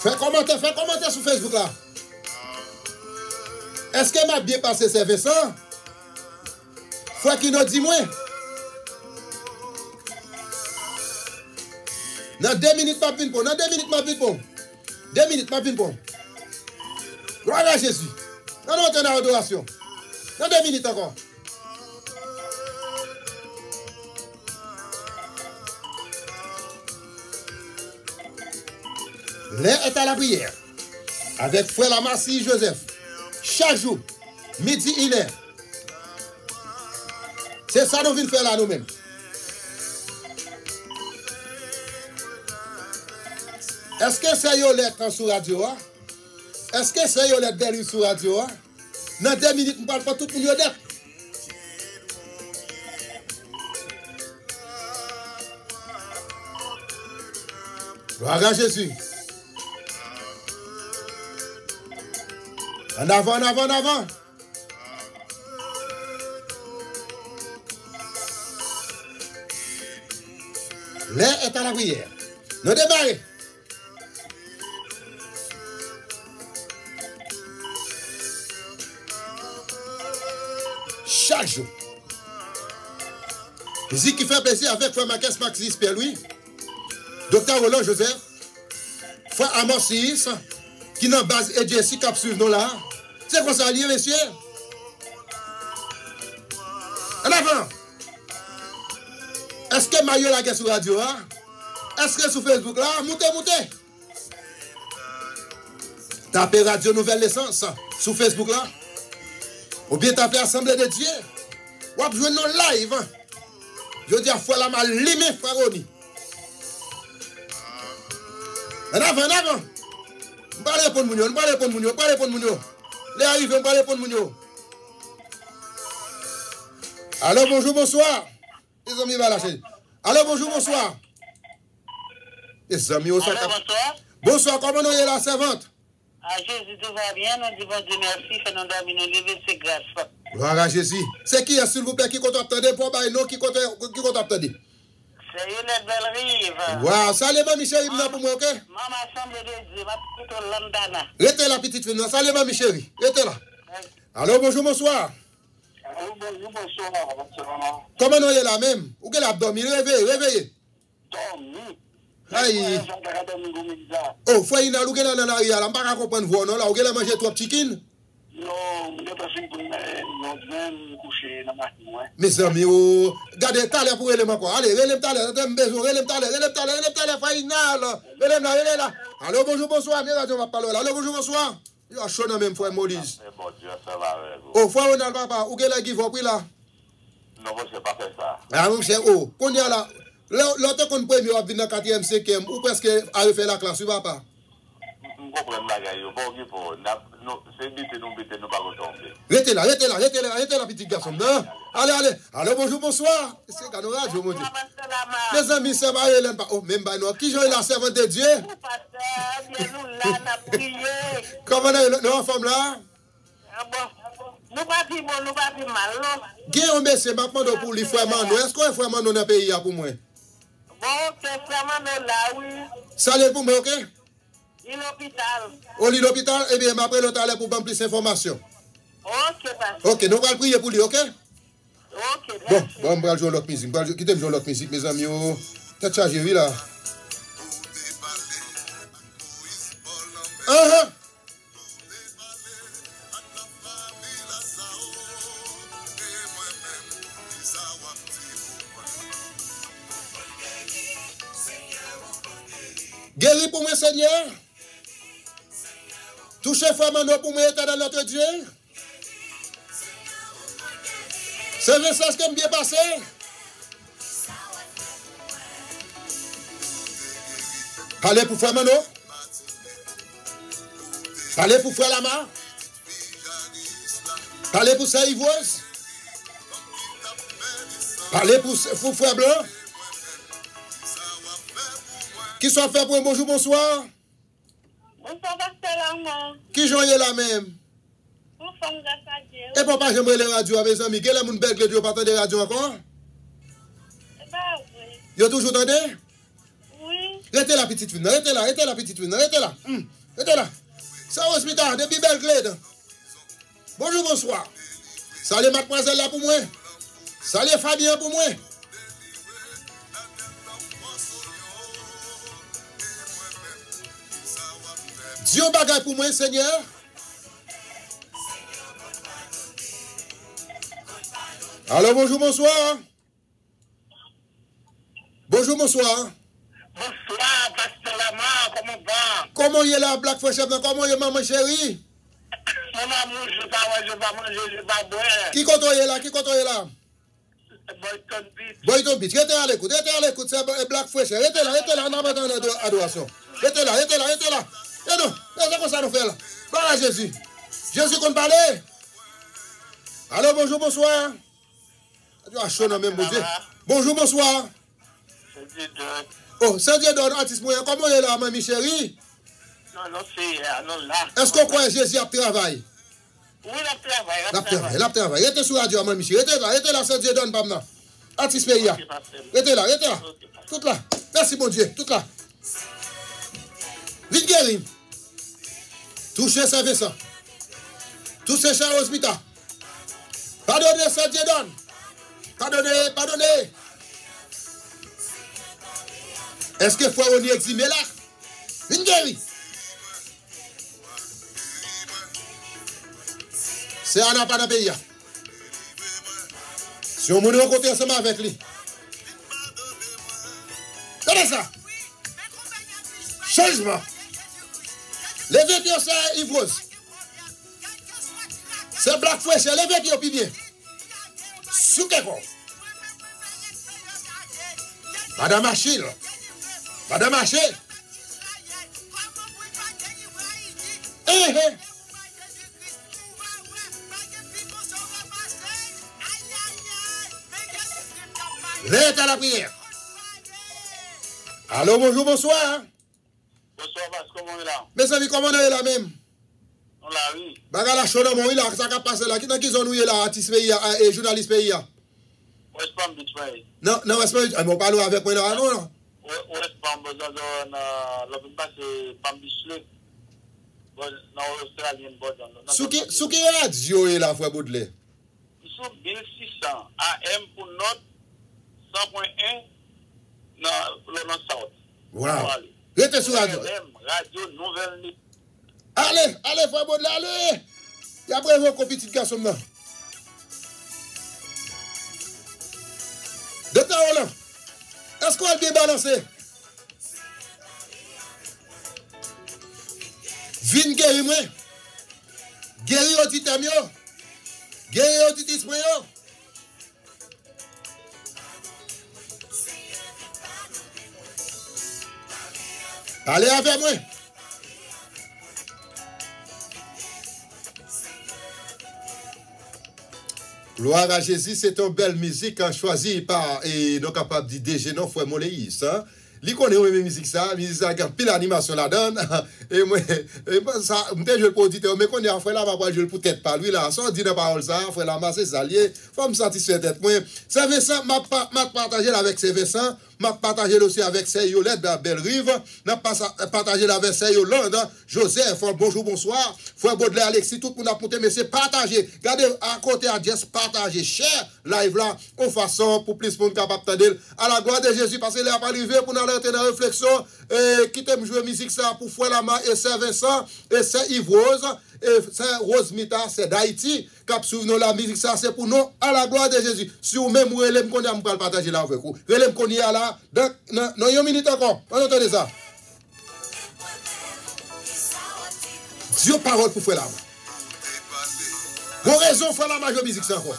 Fais commentaire sur Facebook là. Est-ce qu'elle m'a bien passé service ça? Faut qu'il nous dit moi. Dans 2 minutes, pas ping pong. Dans 2 minutes, pas ping pong. 2 minutes, pas ping pong. Gloire à Jésus. Dans notre adoration. Dans 2 minutes encore. L'air est à la prière. Avec frère Lamassi Joseph. Chaque jour, midi, 1h. C'est ça que nous venons faire là nous-mêmes. Est-ce que c'est Yolette sur radio? Est-ce que c'est Yolette Deli sur radio? Dans 2 minutes, nous ne parlons pas tout le monde Yolette. Gloire à Jésus. En avant, en avant, en avant. L'air est à la prière. Nous démarrons. Chaque jour. Musique qui fait plaisir avec Frère Marques Maxis Pierre-Louis, Dr. Roland Joseph, Frère Amorcis, qui n'a base et Jesse qui suivre nous là. C'est quoi ça lié, messieurs? En avant. Est-ce que Mario la guerre sur radio? Est-ce que sur Facebook là? Moutez. Tapez Radio Nouvelle Naissance sur Facebook là. Ou bien tapez Assemblée de Dieu. Ou bien jouer nos live. Je dis à fois la mal limé, frère Oni. En avant. On va répondre Mounio, Les arrivés, on va répondre Mounio. Alors bonjour, bonsoir. Les amis va lâcher. Alors bonjour, bonsoir. Les amis au sac. Bonsoir, comment on est la servante? Ah, Jésus, tout va bien, nous disons Dieu merci, fait nous dormir, nous lever, c'est grâce. Gloire à Jésus. C'est qui, s'il vous plaît, qui compte attendre pour bailler, non, qui compte attendre? C'est Yolette Belle-Rive. Wow, salut, mamie chérie, pour moi, ok? Maman, Assemblée de Dieu, ma petite Landana. Restez là, petite fille, salut, mamie chérie, restez là. Alors, bonjour, bonsoir. Bonjour, bonsoir. Comment on est là même? Où est l'abdomen? Réveillez. Dormi. Aïe. Oh, faut y aller, où est là, dans l'arrière, là, je ne peux pas comprendre, vous, non, là, où est là, manger trop chicken? Non, je ne peux pas coucher dans ma maison. Mes amis, regardez, t'as l'air pour élément quoi. Allez, relève t'as l'air, relève t'as l'air, final. Relève là. Allô, bonjour, bonsoir, bien, on va parler là. Allô, bonjour, bonsoir. Il y a chaud dans même, frère Maurice. Bon Dieu, ça va avec vous. Oh, frère Ronald, papa, où est là, Guy, vous pris là? Non, je ne sais pas faire ça. Ah, mon cher, oh, qu'on y a là. L'autre qu'on peut venir dans 4e, 5e, ou presque à refaire la classe, papa. Je comprends la gagne. C'est vite, nous pas retomber. Restez là, petit garçon. Non? Allez. Allô, bonjour, bonsoir. C'est qu'à nos radios, mon Dieu. Les amis, ça va, Hélène. Oh, même pas nous. Qui joue la servante de Dieu? Comment on est, nos femmes là? Nous pas dit bon, nous pas dit mal, non? Guillaume, monsieur, maintenant pour les frères Mano. Est-ce qu'on est frère Mano dans le pays pour moi? Bon, c'est frère Mano là, oui. Salut pour moi, ok? Il l'hôpital. Au lit l'hôpital, eh bien, après l'autre aller pour prendre plus d'informations. Ok, ok, nous allons prier pour lui, ok? Ok, bon, on va jouer l'autre musique. Quittez jouer l'autre musique, mes amis. T'as chargé, oui, là. Guéris pour moi, Seigneur. Touchez frère Mano pour moi, état dans notre Dieu. C'est le message qui me bien passé. Parlez pour frère Mano. Parlez pour frère Lama. Parlez pour sa Ivoise. Parlez pour frère Blanc. Qui sont fait pour un bonjour, bonsoir? Bonsoir, pasteur Lama. Qui joignent là même? Pour Et papa, j'aimerais les radios avec mes amis. Quel est mon bel que tu pas de radio encore? Yo toujours entendu? Oui. Restez là, petite fille. Restez là, petite fille. Restez là. Restez là. Ça hospital, depuis belle clé. Bonjour, bonsoir. Salut mademoiselle là pour moi. Salut Fabien pour moi. Dieu bagaille pour moi, Seigneur. Alors, bonjour, bonsoir. Bonjour, bonsoir. Bonsoir, Pasteur Lamar, comment va? Comment est la Black Fresh? Comment est maman chérie? Mon amour, je vais pas manger, je vais pas boire. Qui compte là? Qui compte là? Boyton Beach. Boyton Beach, restez à l'écoute, c'est Black Fresh. Restez là, on a besoin d'adoration. Restez là. Et non, c'est comme ça nous fait là. Gloire à Jésus. Jésus qu'on parle. Alors, bonjour, bonsoir. Tu as chaud, non, même, mon Dieu. Bonjour, bonsoir. Oh, Saint-Dieu donne artiste moyen. Comment est là, mamie chérie? Non, c'est là. Est-ce qu'on croit que Jésus a travaillé? Oui, la travail. Restez sur la radio, mamie chérie. Restez là, Saint-Dieu donne pas maintenant. Artiste pays. Restez là. Tout là. Merci, mon Dieu. Tout là. Vite guéri. Touchez Saint-Vincent. Touchez Charles Hospital. Pardonnez, Saint-Dieu donne. Pardonnez. Est-ce que faut on y eximé là? Une guéri. C'est un pas dans le pays. Si on me rencontre ensemble avec lui. Regardez ça. Changement. Levez bien ça, Yves. C'est Black Fresh, levez bien bien. Sous quelque chose. Madame Achille. Reste à la prière. Allô, bonjour, bonsoir. Bonsoir, comment on est là? Mes amis, comment on est là même? On l'a oui. Bagala chaud dans mon île, ça va passer là. Qui zone où est là, artiste pays et journaliste pays? West Palm Beach, oui. Non, West Palm Beach. On parle avec moi là, non? West Palm Beach, le passe Palm Beach, dans l'Australien, Sous qui radio est là, frère Baudelaire? Sous 1600 AM pour notre 100.1 dans le South. Wow. Restez sur radio. Radio Nouvelle. Allez, frère Baudelaire, allez. Il y a bravo comme petit garçon là. De ta là. Est-ce qu'on a bien balancé? Vin guéri moi. Guéri au titamio. Guéri au titismo. Allez avec moi. Gloire à Jésus, c'est une belle musique choisie par nos capables de DG, non, frère Moléis. Li connaît même musique ça a pile animation là-dedans. Et moi, ça, je le auditeur, mais connaît frère là, je le peut-être pas lui là. Sans dire parole ça, frère là, c'est salier. Faut me satisfaire d'être moi. C'est Vincent, m'a partagé avec ces Vincent, m'a partagé aussi avec ces Yolette de Belle-Rive, n'a pas partagé avec ces Yolande, Joseph, bonjour, bonsoir, frère Baudelaire, Alexis, tout le monde a monté, mais c'est partagé. Regardez à côté à Jess, partagé, cher live là, en façon pour plus de monde capable d'entendre. À la gloire de Jésus, parce qu'il est pas arrivé pour nous alerter dans la réflexion, qui t'aime jouer musique ça pour Frère Lama et c'est Vincent, et c'est Yves Rose, et c'est Rose Mita, c'est d'Haïti, cap souvenons la musique ça, c'est pour nous, à la gloire de Jésus. Si vous même relève qu'on a pas partager là avec vous, relève qu'on y a là, dans une minute encore, on entend ça. Dieu parole pour Frère Lama. Bon raison, Frère Lama, jouer musique ça encore.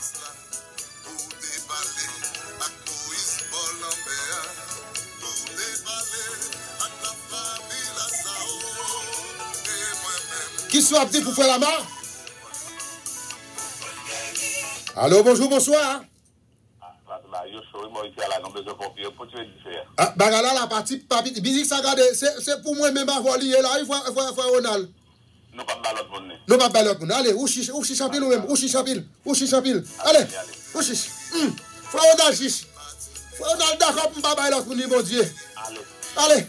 Qui soit dit pour Frère Lama? Allô, bonjour, bonsoir. Bagala, la partie, musique, ça garde, c'est pour moi même avant lié là, il faut Ronald. Nous pas ballot pour nous. Nous pas ballot pour nous. Allez, ou chiche pile ou même, ou chiche pile. Allez, ou chiche. Faut on a chiche. Faut on a d'accord pour pas ballot pour nous, mon Dieu. Allez.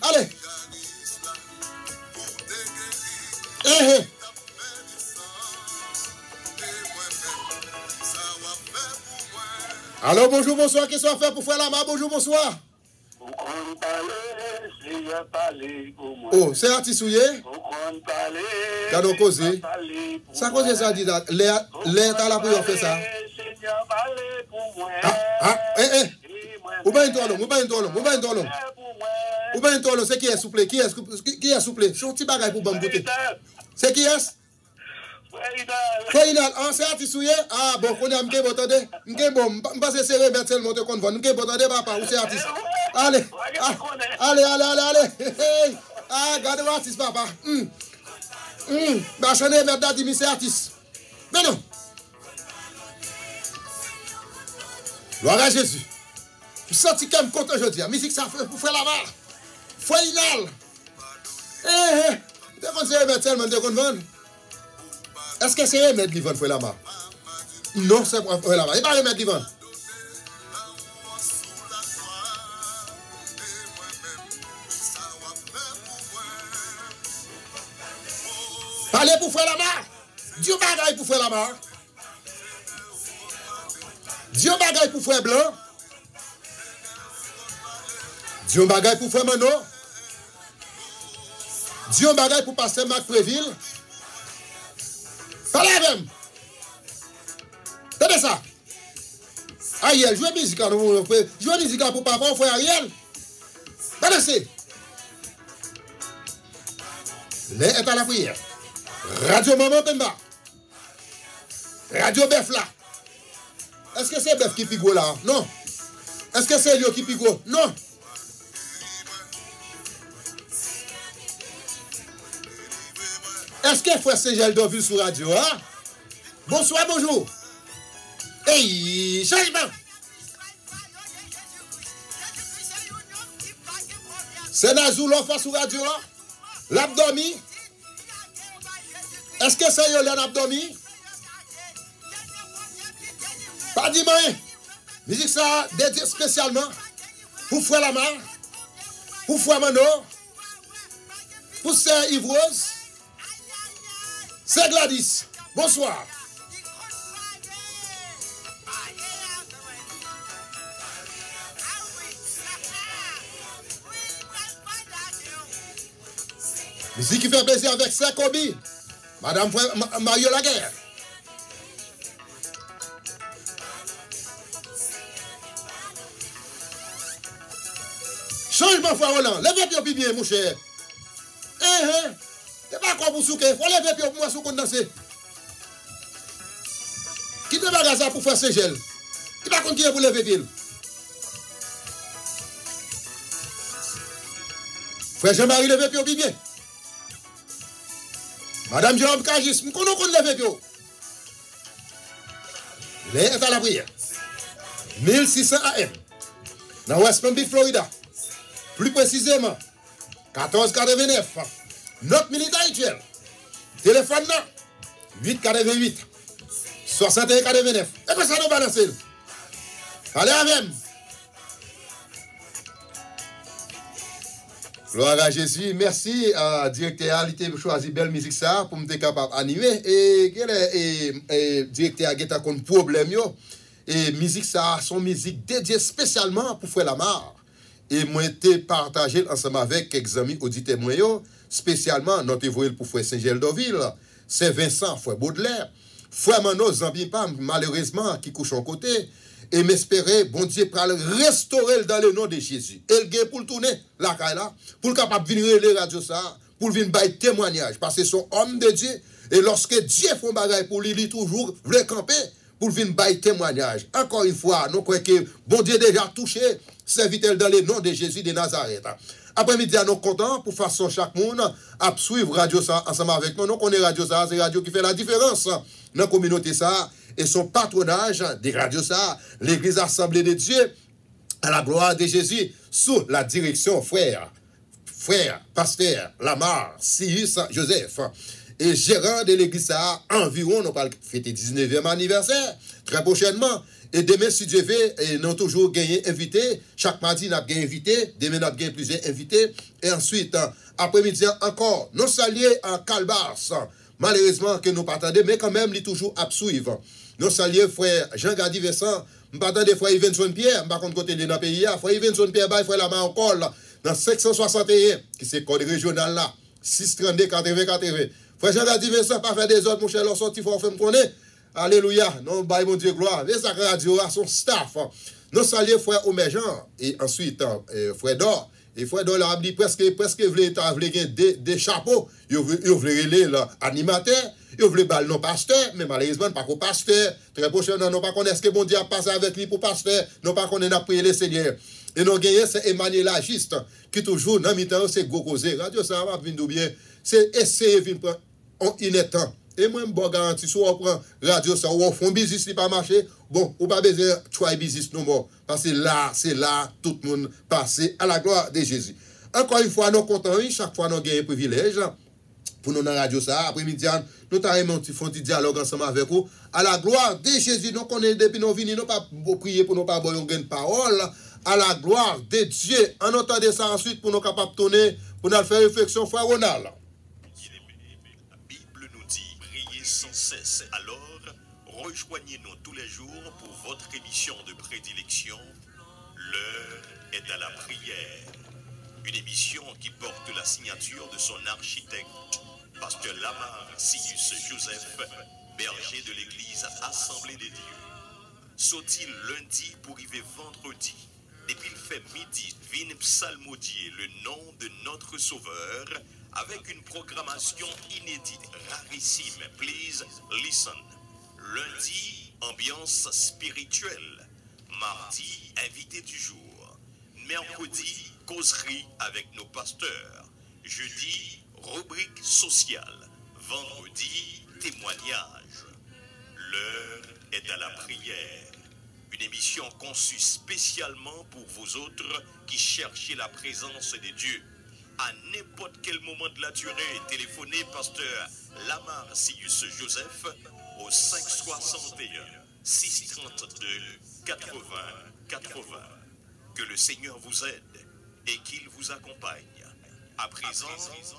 Alors, bonjour, bonsoir, qu'est-ce qu'on fait pour faire la main? Bonjour, bonsoir. Oh, c'est artisouillé? Quand on cause, ça cause ça dit là, l'air à la pour faire ça. Ou bien toi, c'est qui est souple? Qui est souple? Je suis un petit bagage pour bon goûter. C'est qui est? Freinal, c'est artisouillé? Ah bon, on a m'ke botade. M'ke bon, m'passe serré Bertel monte kon von. M'ke botade papa, ou c'est artiste? Allez. Ah, garde artiste papa. Bah chané merde dit c'est artiste. Mais non. Gloire à Jésus. Je sens que me content aujourd'hui. Musique ça fait pour faire la barre. Freinal. T'es kon serré Bertel monte kon von. Est-ce que c'est remède Livan pour la main? Non, c'est pour la main. Il pas remède Livan. Parlez pour faire la main. Dieu bagaille pour faire la main. Dieu bagaille pour faire blanc. Dieu bagaille pour faire Mano. Dieu bagaille pour passer Marc Préville. Parlez même. Tenez ça. Ariel, jouez musique à nous. Jouez musique pour papa, frère Ariel. Tenez. Les est à la prière. Radio Maman Pemba. Radio Bef là. Est-ce que c'est Bef qui pigo là? Non. Est-ce que c'est Lio qui pigo? Non. Est-ce que frère Saint-Gel d'Oville sur radio, hein? Bonsoir, bonjour. Hey, changement. C'est Nazou l'enfant sur radio, hein? L'abdomi. Est-ce que c'est yo l'abdomi? Pas dit moi. Musique ça dédié spécialement pour frère la main, pour frère Mano, pour sœur Yvrose. C'est Gladys. Bonsoir. Musique qui fait plaisir avec Sakobi. Madame Mario Laguerre. Changement frère Roland. Levez-vous bien, mon cher. C'est pas quoi pour souker. Faut lever pour moi sous danser. Qui te bagasse ça pour faire ce gel? Qui pas continuer pour lever pied? Frère Jean-Marie lever pied bien. Madame Jérôme Kagis, nous connaissons lever pied. Les est à la prière. 1600 AM. Dans West Palm Beach, Florida. Plus précisément, 1489. Notre militaire actuel. Téléphone là. 888. 6189. Et puis ça nous balance. Allez avec. Gloire à Jésus. Merci à directeur qui a choisi belle musique ça pour me être capable d'animer. Et quel est directeur qui a un problème yo. Et musique ça, son musique dédiée spécialement pour faire la marre. Et moi été partagé ensemble avec quelques amis auditeurs moyens, spécialement notre voyelle pour frère Saint-Gel d'Oville, c'est Vincent, frère Baudelaire, frère Mano Zambipam, malheureusement, qui couche en côté, et m'espérer, bon Dieu, pour restaurer dans le nom de Jésus. Et le gars pour le tourner, la caille là, pour le capable de venir les radios ça, pour venir bailler témoignage, parce que son homme de Dieu, et lorsque Dieu fait un bagage pour lui, il toujours veut camper, pour venir bailler témoignage. Encore une fois, nous croyons que bon Dieu déjà touché, serviteur dans le nom de Jésus de Nazareth. Après-midi, nous sommes contents pour façon chaque monde à suivre Radio ça ensemble avec nous. Nous connaissons Radio ça, c'est Radio qui fait la différence dans la communauté ça et son patronage des radios ça, l'Église Assemblée de Dieu à la gloire de Jésus sous la direction frère, pasteur Lamar, Cyrus Joseph. et gérant de l'église ça environ, on va fêter 19e anniversaire, très prochainement. Et demain, si Dieu veut, nous avons toujours gagné invité. Chaque mardi, nous avons gagné invité. Demain, nous avons gagné plusieurs invités. Et ensuite, après-midi, encore, nous saluons en Calbars. Malheureusement, que nous ne pas attendre, mais quand même, il est toujours à suivre. Nous saluons frère Jean-Gadi Vincent. Je ne pas attendre frère Yvenson Pierre. Je ne pas contre côté de notre pays. Frère Yvenson Pierre, frère la main encore, dans 561, qui c'est le code régional là. 632 80 80. Frère Jean-Gadi Vincent, pas faire des autres, mon cher, leur sorti, il faut faire me connaître. Alléluia. Non, bye mon Dieu, gloire. Les sacrés radio à son staff. Nous saluons frère Oméjean. Et ensuite, frère Dor. Et frère Dor, a dit presque voulait des chapeaux. Il voulait les animateurs. Il voulait balle non pasteur. Mais malheureusement, pas qu'au pasteur. Très prochainement, nous pas connaître ce que bon Dieu a passé avec lui pour pasteur. Nous pas connaître prier le Seigneur. Et nous gagnons, c'est Emmanuel Agiste. Qui toujours, dans le temps, c'est gros causé. Radio, ça va venir bien. C'est essayer de prendre un temps. Et moi, je me garantis, si on prend radio, ça, ou on fait un business qui pas marché, bon, on pas besoin de try business non more. Parce que là, c'est là, tout le monde passe à la gloire de Jésus. Encore une fois, nous sommes contents, chaque fois, nous avons un privilège pour nous dans la radio, ça. Après-midi, nous avons un petit dialogue ensemble avec vous. À la gloire de Jésus, nous connaissons depuis nous venir, nous pas prier pour nous pas avoir une parole. À la gloire de Dieu. En entendant ça ensuite, pour nous capables de tourner, pour nous faire réflexion, frère Ronald. Sans cesse. Alors, rejoignez-nous tous les jours pour votre émission de prédilection. L'heure est à la prière. Une émission qui porte la signature de son architecte, Pasteur Lamar Sius Joseph, berger de l'église Assemblée des Dieux. Sautil lundi pour arriver vendredi. Depuis le fait midi, vin psalmodier le nom de notre Sauveur, avec une programmation inédite, rarissime. Please listen. Lundi, ambiance spirituelle. Mardi, invité du jour. Mercredi, causerie avec nos pasteurs. Jeudi, rubrique sociale. Vendredi, témoignage. L'heure est à la prière. Une émission conçue spécialement pour vous autres qui cherchez la présence de Dieu. À n'importe quel moment de la durée, téléphonez pasteur Lamar Sius Joseph au 561 632 80 80. Que le Seigneur vous aide et qu'il vous accompagne. À présent,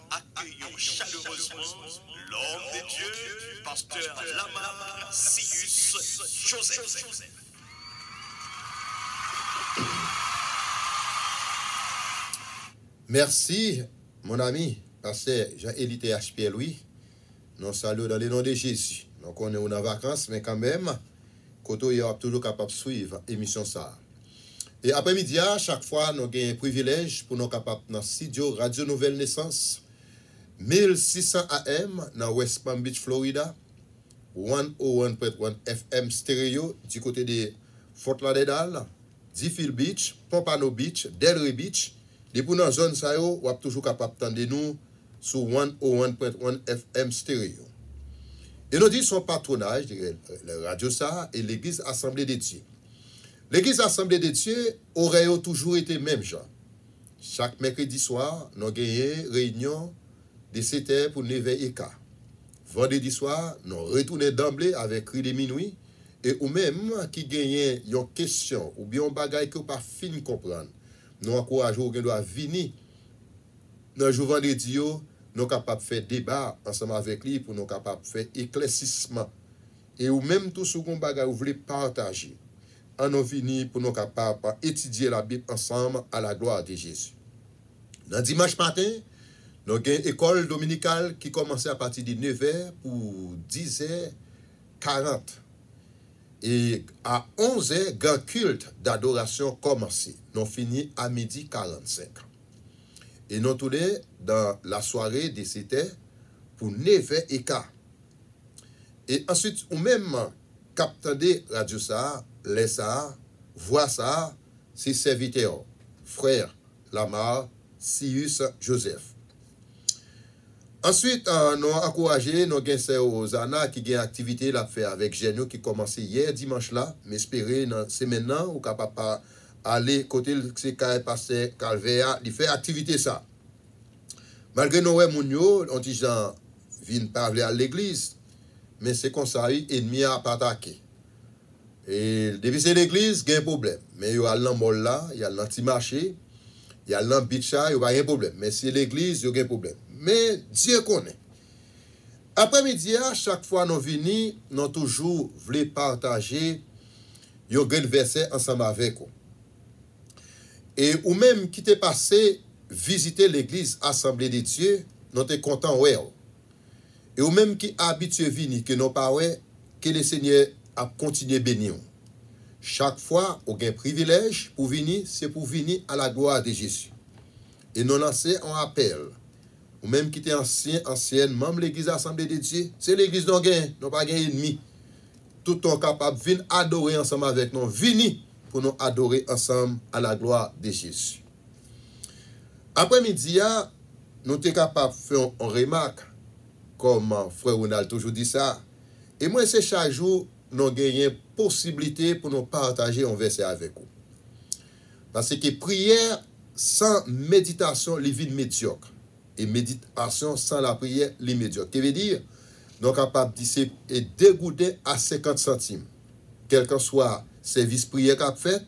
accueillons chaleureusement l'homme de Dieu, pasteur Lamar Sius Joseph. Merci, mon ami, pasteur Jean-Élie THP Louis. Nous saluons dans le nom de Jésus. Donc, on est en vacances, mais quand même, Koto est toujours capable de suivre l'émission ça. Et après-midi, chaque fois, nous avons un privilège pour nous capables dans le studio Radio Nouvelle Naissance, 1600 AM, dans West Palm Beach, Florida, 101.1 FM stéréo, du côté de Fort Lauderdale, Deerfield Beach, Pompano Beach, Delray Beach. Et pour dans la zone, ça, vous êtes toujours capable d'entendre nous sur 101.1 FM stéréo. Et nous disons son patronage, la radio ça, et l'église Assemblée des Dieux. L'église Assemblée des Dieux aurait toujours été même genre. Chaque mercredi soir, nous avons une réunion de 7h pour 9h15. Vendredi soir, nous retournons d'emblée avec cri de minuit. Et ou même qui gagne une question ou bien un bagage que pas fin comprendre. Nous encourageons que doit venir dans le jour vendredi, nous sommes capables de faire débat ensemble avec lui pour nous capables de faire éclaircissement. Et ou même tout ce qu'on bagage vous voulez partager. En nous venir pour nous capables d'étudier la Bible ensemble à la gloire de Jésus. Dans dimanche matin, nous avons une école dominicale qui commençait à partir de 9h pour 10h40. Et à 11h, grand culte d'adoration commencé. Nous finissons à midi 45. Et nous tournons dans la soirée de 7h pour 9h15. Et ensuite, ou même captant Radio ça, les ça, voix ça, c'est serviteur, frère Lamar Sius Joseph. Ensuite, nous avons encouragé nos aux Zana qui ont une activité à faire avec Genio qui commençait hier dimanche là, mais espérer c'est maintenant ou capable aller côté c'est passer Calvaire, il fait activité ça. Malgré nous Mounio, on dit Jean viennent parler à l'église. Mais c'est comme ça, l'ennemi a pas attaqué. Et depuis c'est l'église, il y a un problème. Mais il y a l'emmol là, il y a l'anti-marché, il y a l'ambicha, il n'y a pas de problème. Mais c'est l'église, il y a un problème. Mais Dieu connaît. Après-midi, à chaque fois nous venons, nous toujours voulu partager un grand verset ensemble avec vous. Et ou même qui t'est passé visiter l'église Assemblée de Dieu, nous t'es content ouais. Et ou même qui habitué venir que nous pas ouais, que le Seigneur a continué bénir. Chaque fois, on a un privilège pour venir, c'est pour venir à la gloire de Jésus. Et nous lancer un appel. Ou même qui était ancienne, même l'église Assemblée de Dieu, c'est l'église non gain, non pas gain ennemi. Tout le monde capable de venir adorer ensemble avec nous, venir pour nous adorer ensemble à la gloire de Jésus. Après-midi, nous sommes capables de faire une remarque, comme frère Ronald toujours dit ça. Et moi, c'est chaque jour, nous avons une possibilité pour nous partager un verset avec vous. Parce que prière sans méditation, les vies médiocres. Et méditation sans la prière, les médiocres. Ce qui veut dire, nous sommes capables de dégoûter à 50 centimes. Quel que soit le service prière qu'on fait,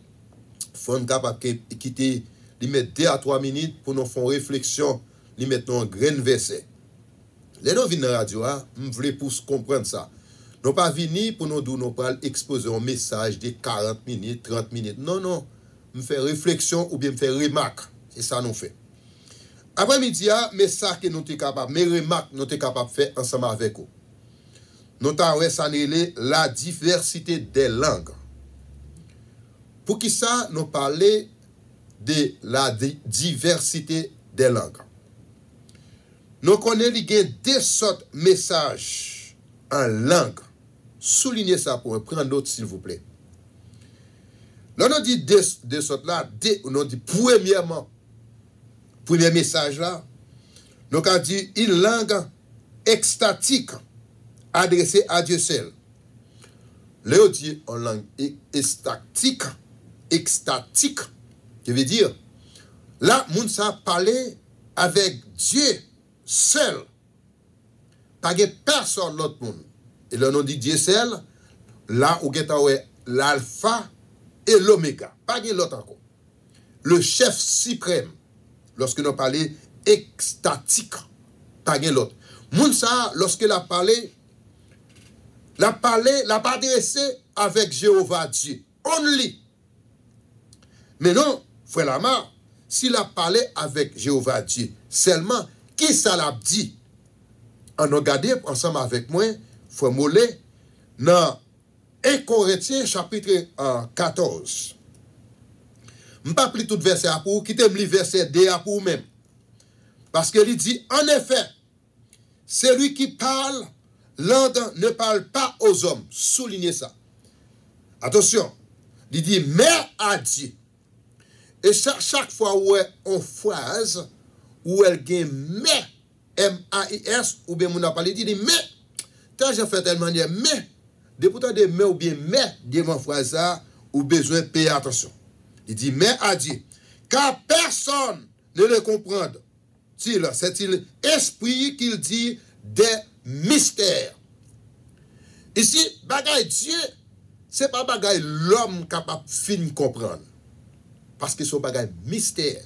il faut capable de quitter, de mettre 2 à 3 minutes pour nous faire une réflexion, de mettre un grain verset. Les gens viennent dans la radio, je voulais pour comprendre ça. Nous pas venir pour nous exposer un message de 40 minutes, 30 minutes. Non, non. Me faire réflexion ou bien me faire remarque. C'est ça nous fait. Après-midi, mais ça que nous sommes capables, mes remarques, nous sommes capables de faire ensemble avec vous. Nous avons la diversité des langues. Pour qui ça, nous parler de la diversité des langues. Nous connaissons qu'il y a 2 sortes de messages en langue. Soulignez ça pour me prendre note, s'il vous plaît. Là, on dit 2 sortes là, on dit premièrement, premier message là, nous avons dit une langue extatique adressée à Dieu seul. Là, on dit en langue extatique, qui veut dire, là, moun sa parler avec Dieu seul. Pas de personne l'autre monde. Et là, on dit Dieu seul, là, où est l'alpha et l'oméga. Pas de l'autre encore. Le chef suprême, lorsque nous parlons extatique, pas de l'autre. Moun sa, lorsque l'a parlé, l'a pas adressé avec Jéhovah Dieu. Only. Mais non, frère Lamar, s'il a parlé avec Jéhovah Dieu, seulement, qui ça l'a dit? On a regardé ensemble avec moi, frère Mollet, dans 1 Corinthiens chapitre 14. Je ne vais pas pris tout verset à pour, qui t'aime le verset 2 à pour même. Parce qu'il dit, en effet, celui qui parle, langue ne parle pas aux hommes. Soulignez ça. Attention, il dit, mais à Dieu. Et chaque fois où on phrase, où elle gagne mais, M-A-I-S, ou bien on a parlé, il dit mais, quand j'ai fait tellement dire mais, depuis de mais ou bien mais, de mon phrase ça, ou besoin de payer attention. Il dit mais à Dieu, car personne ne le comprend. C'est-il esprit qu'il dit des mystères. Ici, bagaille Dieu, c'est pas bagaille l'homme capable de fin comprendre. Parce que c'est bagaille mystère.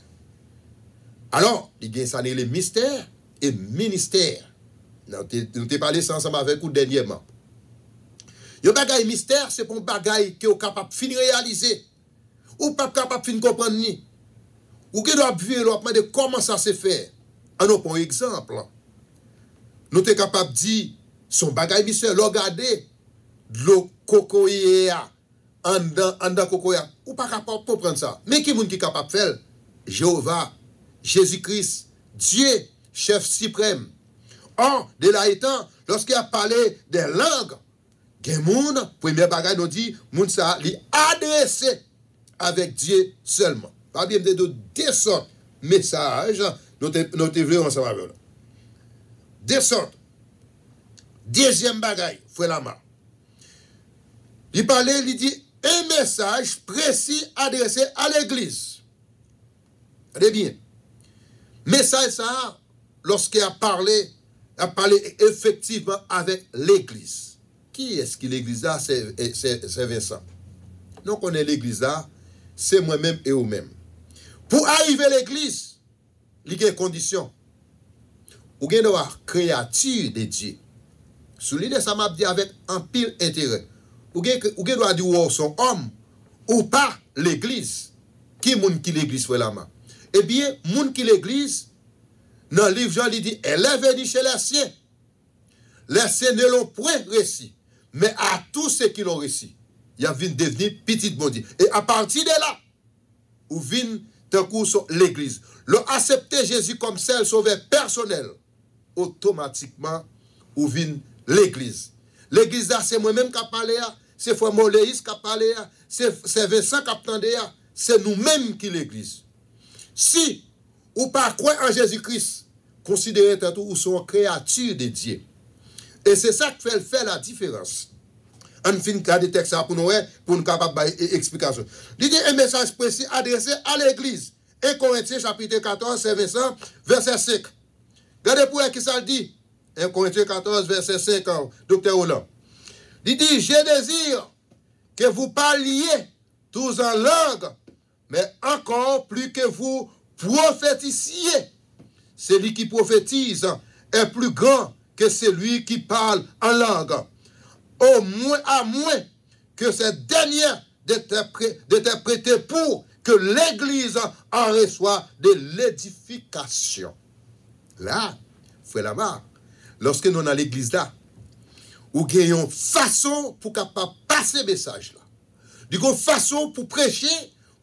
Alors, il y a ça les mystères et ministère. Nous avons parlé ça ensemble avec vous dernièrement. Le bagaille mystère, c'est pour un bagaille qui est capable de finir réaliser. Ou pas capable de finir comprendre ni. Ou qui doit vivre de comment ça se fait. On prend un exemple. Nous sommes capables de dire, son bagaille mystère, regardez, le cocoïa, en dans cocoïa. Ou pas capable de comprendre ça. Mais qui est capable de faire? Jéhovah, Jésus-Christ, Dieu, chef suprême. Or, de là étant, lorsqu'il a parlé des langues, gen moun, premier bagage nous dit, moun sa li adressé avec Dieu seulement. Pas bien de 2 sortes messages, nous te ensemble avec nous. 2 sortes. Deuxième bagage, frère Lama. Il parlait, il dit, un message précis adressé à l'église. Regardez bien. Message ça, lorsqu'il a parlé a parlé effectivement avec l'église. Qui est-ce qui l'église là? C'est Vincent. Donc on est l'église là, c'est moi-même et vous-même. Pour arriver à l'église, il y a des conditions. Ou bien d'avoir créature de Dieu. Sous l'idée, ça m'a dit avec un pile intérêt. Ou bien doit dire ou son homme, ou pas l'église. Qui moun qui l'église fait la main? Eh bien, moun qui l'église, dans le livre Jean, il dit, elle est venue chez les siens. Les siens ne l'ont point réussi. Mais à tous ceux qui l'ont réussi, il y a venu devenir petit bon Dieu. Et à partir de là, ou vient d'un coup sur l'église. L'ont accepté Jésus comme seul sauveur personnel. Automatiquement, ou vient l'église. L'église là, c'est moi-même qui a parlé, c'est Frère Moléis qui a parlé, c'est Vincent qui a parlé, c'est nous-mêmes qui l'église. Si ou pas croire en Jésus-Christ, considérez tout ou sont créatures de Dieu. Et c'est ça qui fait la différence. On finit des textes pour nous capable explication. Il dit un message précis adressé à l'église. 1 Corinthiens chapitre 14, Vincent, verset 5. Regardez pour qui ça dit. 1 Corinthiens 14, verset 5, Docteur Hollande. Il dit, je désire que vous parliez tous en langue, mais encore plus que vous prophétisiez. Celui qui prophétise est plus grand que celui qui parle en langue. À moins que cette dernière d'interpréter pour que l'Église en reçoive de l'édification. Là, frère Lamar, lorsque nous sommes dans l'Église là, nous avons une façon pour capable passer ce message là. Une façon pour prêcher,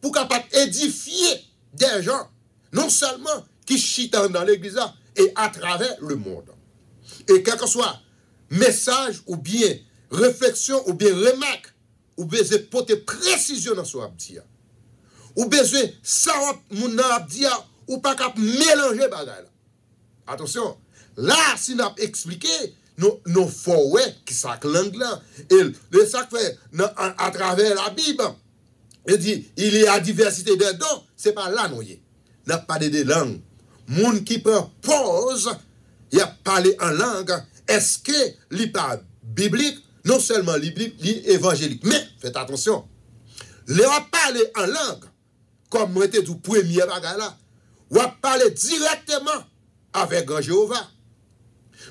pour capable édifier des gens, non seulement qui chitent dans l'Église là, et à travers le monde. Et quel que soit message ou bien réflexion ou bien remarque, ou besoin porter précision dans son abdia. Ou besoin savoir mon abdia ou pas cap mélanger bagay. Attention, là si n'a expliqué nos forêts qui ça langue là et le ça fait à travers la Bible. Il dit il y a diversité de dons, c'est pas là non y. N'a pas de langue. Moun qui prend pause, il a parlé en langue, est-ce que il pas biblique? Non seulement évangélique, mais faites attention. Les a parlé en langue, comme moi était du premier bagage là, ou a parlé directement avec grand Jéhovah.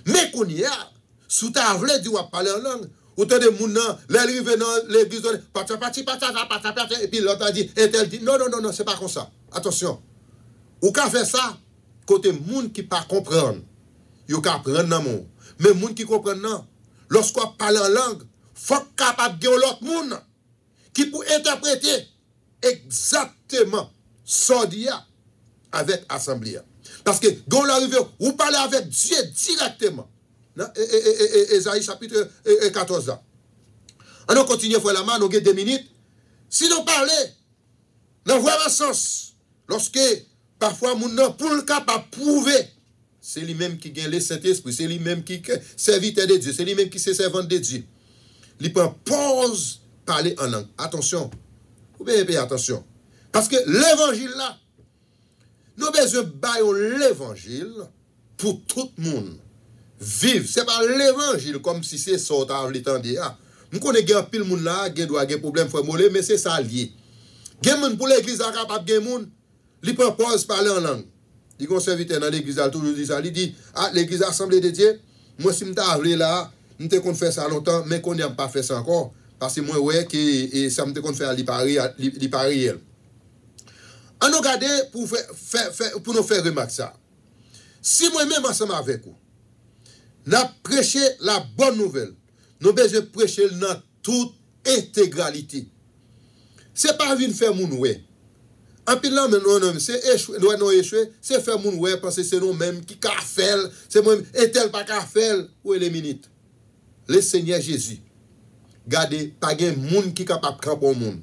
Mais qu'on y a, sous ta vle dit ou a parlé en langue, ou t'as des moun nan, l'arrivé dans l'église, et puis l'autre a dit, et elle dit, non, c'est pas comme ça. Attention. Ou qu'a fait ça, côté moun qui pas comprendre, yo ka prendre nan moun. Mais moun qui comprend non. Lorsqu'on parle en langue, il faut capable de l'autre monde qui peut interpréter exactement ce qu'il y a avec l'assemblée. Parce que quand on arrive, vous parlez avec Dieu directement. Ésaïe chapitre 14. On continue, frère la main, nous avons 2 minutes. Si nous parlons, dans le vrai sens, lorsque parfois, nous pour le capable de prouver, c'est lui-même qui gagne le Saint-Esprit, c'est lui-même qui est serviteur de Dieu, c'est lui-même qui est servant de Dieu. Il prend pause, parler en langue. Attention, vous pouvez payer attention. Parce que l'évangile là, nous avons besoin de l'évangile pour tout le monde. Vivre, ce n'est pas l'évangile comme si c'est ça, nous connaissons un pile monde là, qui doit avoir des problèmes, mais c'est ça lié. Il y a des gens pour l'église, il prend pause, parler en langue. Il y a un serviteur dans l'église, toujours dit ça. Il dit, l'église Assemblée de Dieu, moi, si je suis là, je ne faire ça longtemps, mais qu'on n'a pas fait ça encore. Parce que moi, ouais, que ça me fait faire l'hypariel. On nous regarde pour nous faire remarquer ça. Si moi-même, ensemble avec vous, nous prêché la bonne nouvelle, nous devons prêcher dans toute intégralité. Ce n'est pas venir faire mon ouais. En plus, là, c'est échoué, c'est faire mon ouais, parce que c'est nous-mêmes qui fait, c'est moi-même, et tel pas qu'à faire, où est les minutes? Le Seigneur Jésus, regardez, pas de monde qui est capable de camper au monde.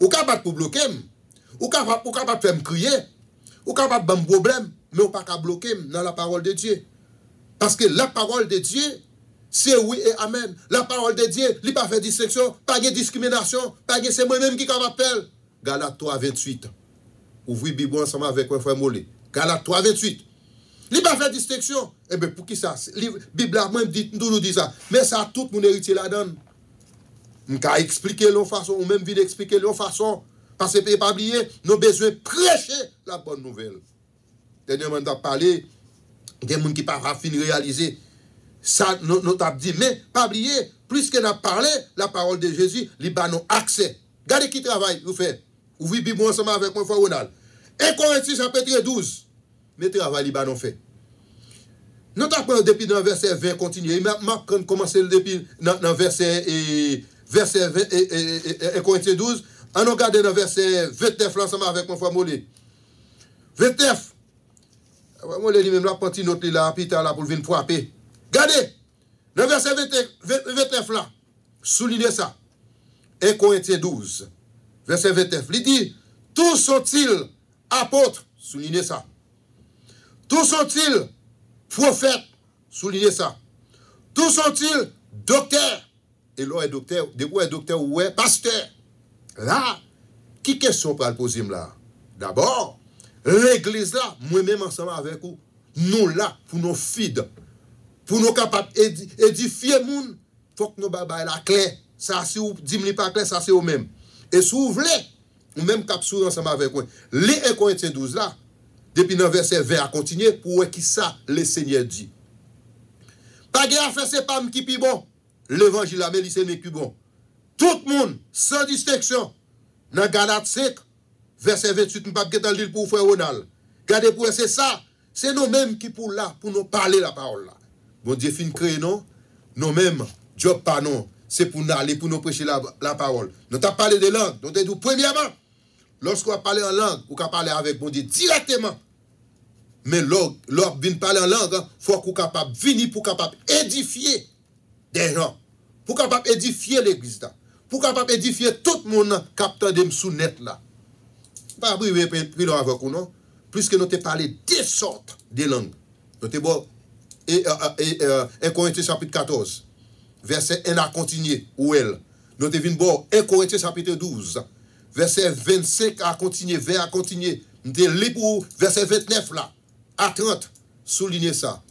Ou capable pour bloquer, ou capable de faire me crier, ou capable de faire un problème, mais ou pas capable de bloquer dans la parole de Dieu. Parce que la parole de Dieu, c'est oui et amen. La parole de Dieu, il n'y a pas fait distinction, pas de discrimination, pas de c'est moi-même qui est capable de faire. Galates 3, 28. Ouvrez Bible ensemble avec mon frère Mollet. Galates 3, 28. Il pas fait distinction. Eh bien, pour qui ça? La Bible a même dit, nous dit ça. Mais ça, tout le monde héritier là-dedans. On peut expliquer l'autre façon, ou même vite expliquer l'autre façon. Parce que ne pas oublier, nous avons besoin de prêcher la bonne nouvelle. Dernièrement, on a parlé, il y a des gens qui ne peuvent pas finir de réaliser. Ça, nous avons dit, mais pas oublier, plus qu'on a parlé, la parole de Jésus, il y a accès. Regardez qui travaille, vous faites. Vous vivez bien ensemble avec moi, frère Ronald. 1 Corinthiens chapitre 12. Mais travail, il y fait. Nous avons depuis dans le verset 20, continuer. Je vais commencer depuis dans le verset 20, 1 Corinthiens 12. On regarde dans le verset 29 ensemble avec mon frère Molé. 29. Molé lui-même la partie notre là, puis là pour venir frapper. Regardez. Dans le verset 29 là, soulignez ça. 1 Corinthiens 12, verset 29. Il dit, tous sont-ils apôtres, soulignez ça. Tous sont-ils prophètes, soulignez ça. Tous sont-ils docteurs. Et là, est docteur, de quoi est docteur ou est pasteur. Là, qui question pour le poser là? D'abord, l'église là, moi-même ensemble avec vous, nous là, pour nous feed, pour nous capables d'édifier le monde, il faut que nous babayons la clé. Ça, si vous dites pas clair, ça c'est au même. Et si vous voulez, ou même capsule ensemble avec vous, les 1 Corinthiens 12 là, depuis le verset 20 à continuer, pour qui ça le Seigneur dit. Pas de affaire, c'est pas qui est bon. L'évangile là, mais c'est plus bon. Tout le monde, sans distinction, dans Galates 5, verset 28, nous ne pouvons pas dire pour frère Ronald. Regardez pour c'est ça, c'est nous-mêmes qui pour là, pour nous parler la parole là. Bon Dieu fin créé non, nous-mêmes, job pas non. C'est pour nous aller, pour nous prêcher la parole. Nous avons parlé de langue. Nous avons dit, premièrement, lorsqu'on parle en langue, on peut parler avec bon Dieu directement. Mais lorsqu'on vient parler en langue, il faut qu'on soit capable de venir pour capable édifier des gens. Pour capable édifier l'église là. Pour capable édifier tout le monde capteur de sous net là. Pas briver puis là avec nous non. Puisque nous avons parlé des sortes de langues. Nous avons bon et 1 Corinthiens chapitre 14. Verset 1 à continuer, ou elle. Nous devons voir 1 Corinthiens chapitre 12, verset 25 à continuer, 20 à continuer. Nous devons lire pour verset 29 là, à 30, souligner ça.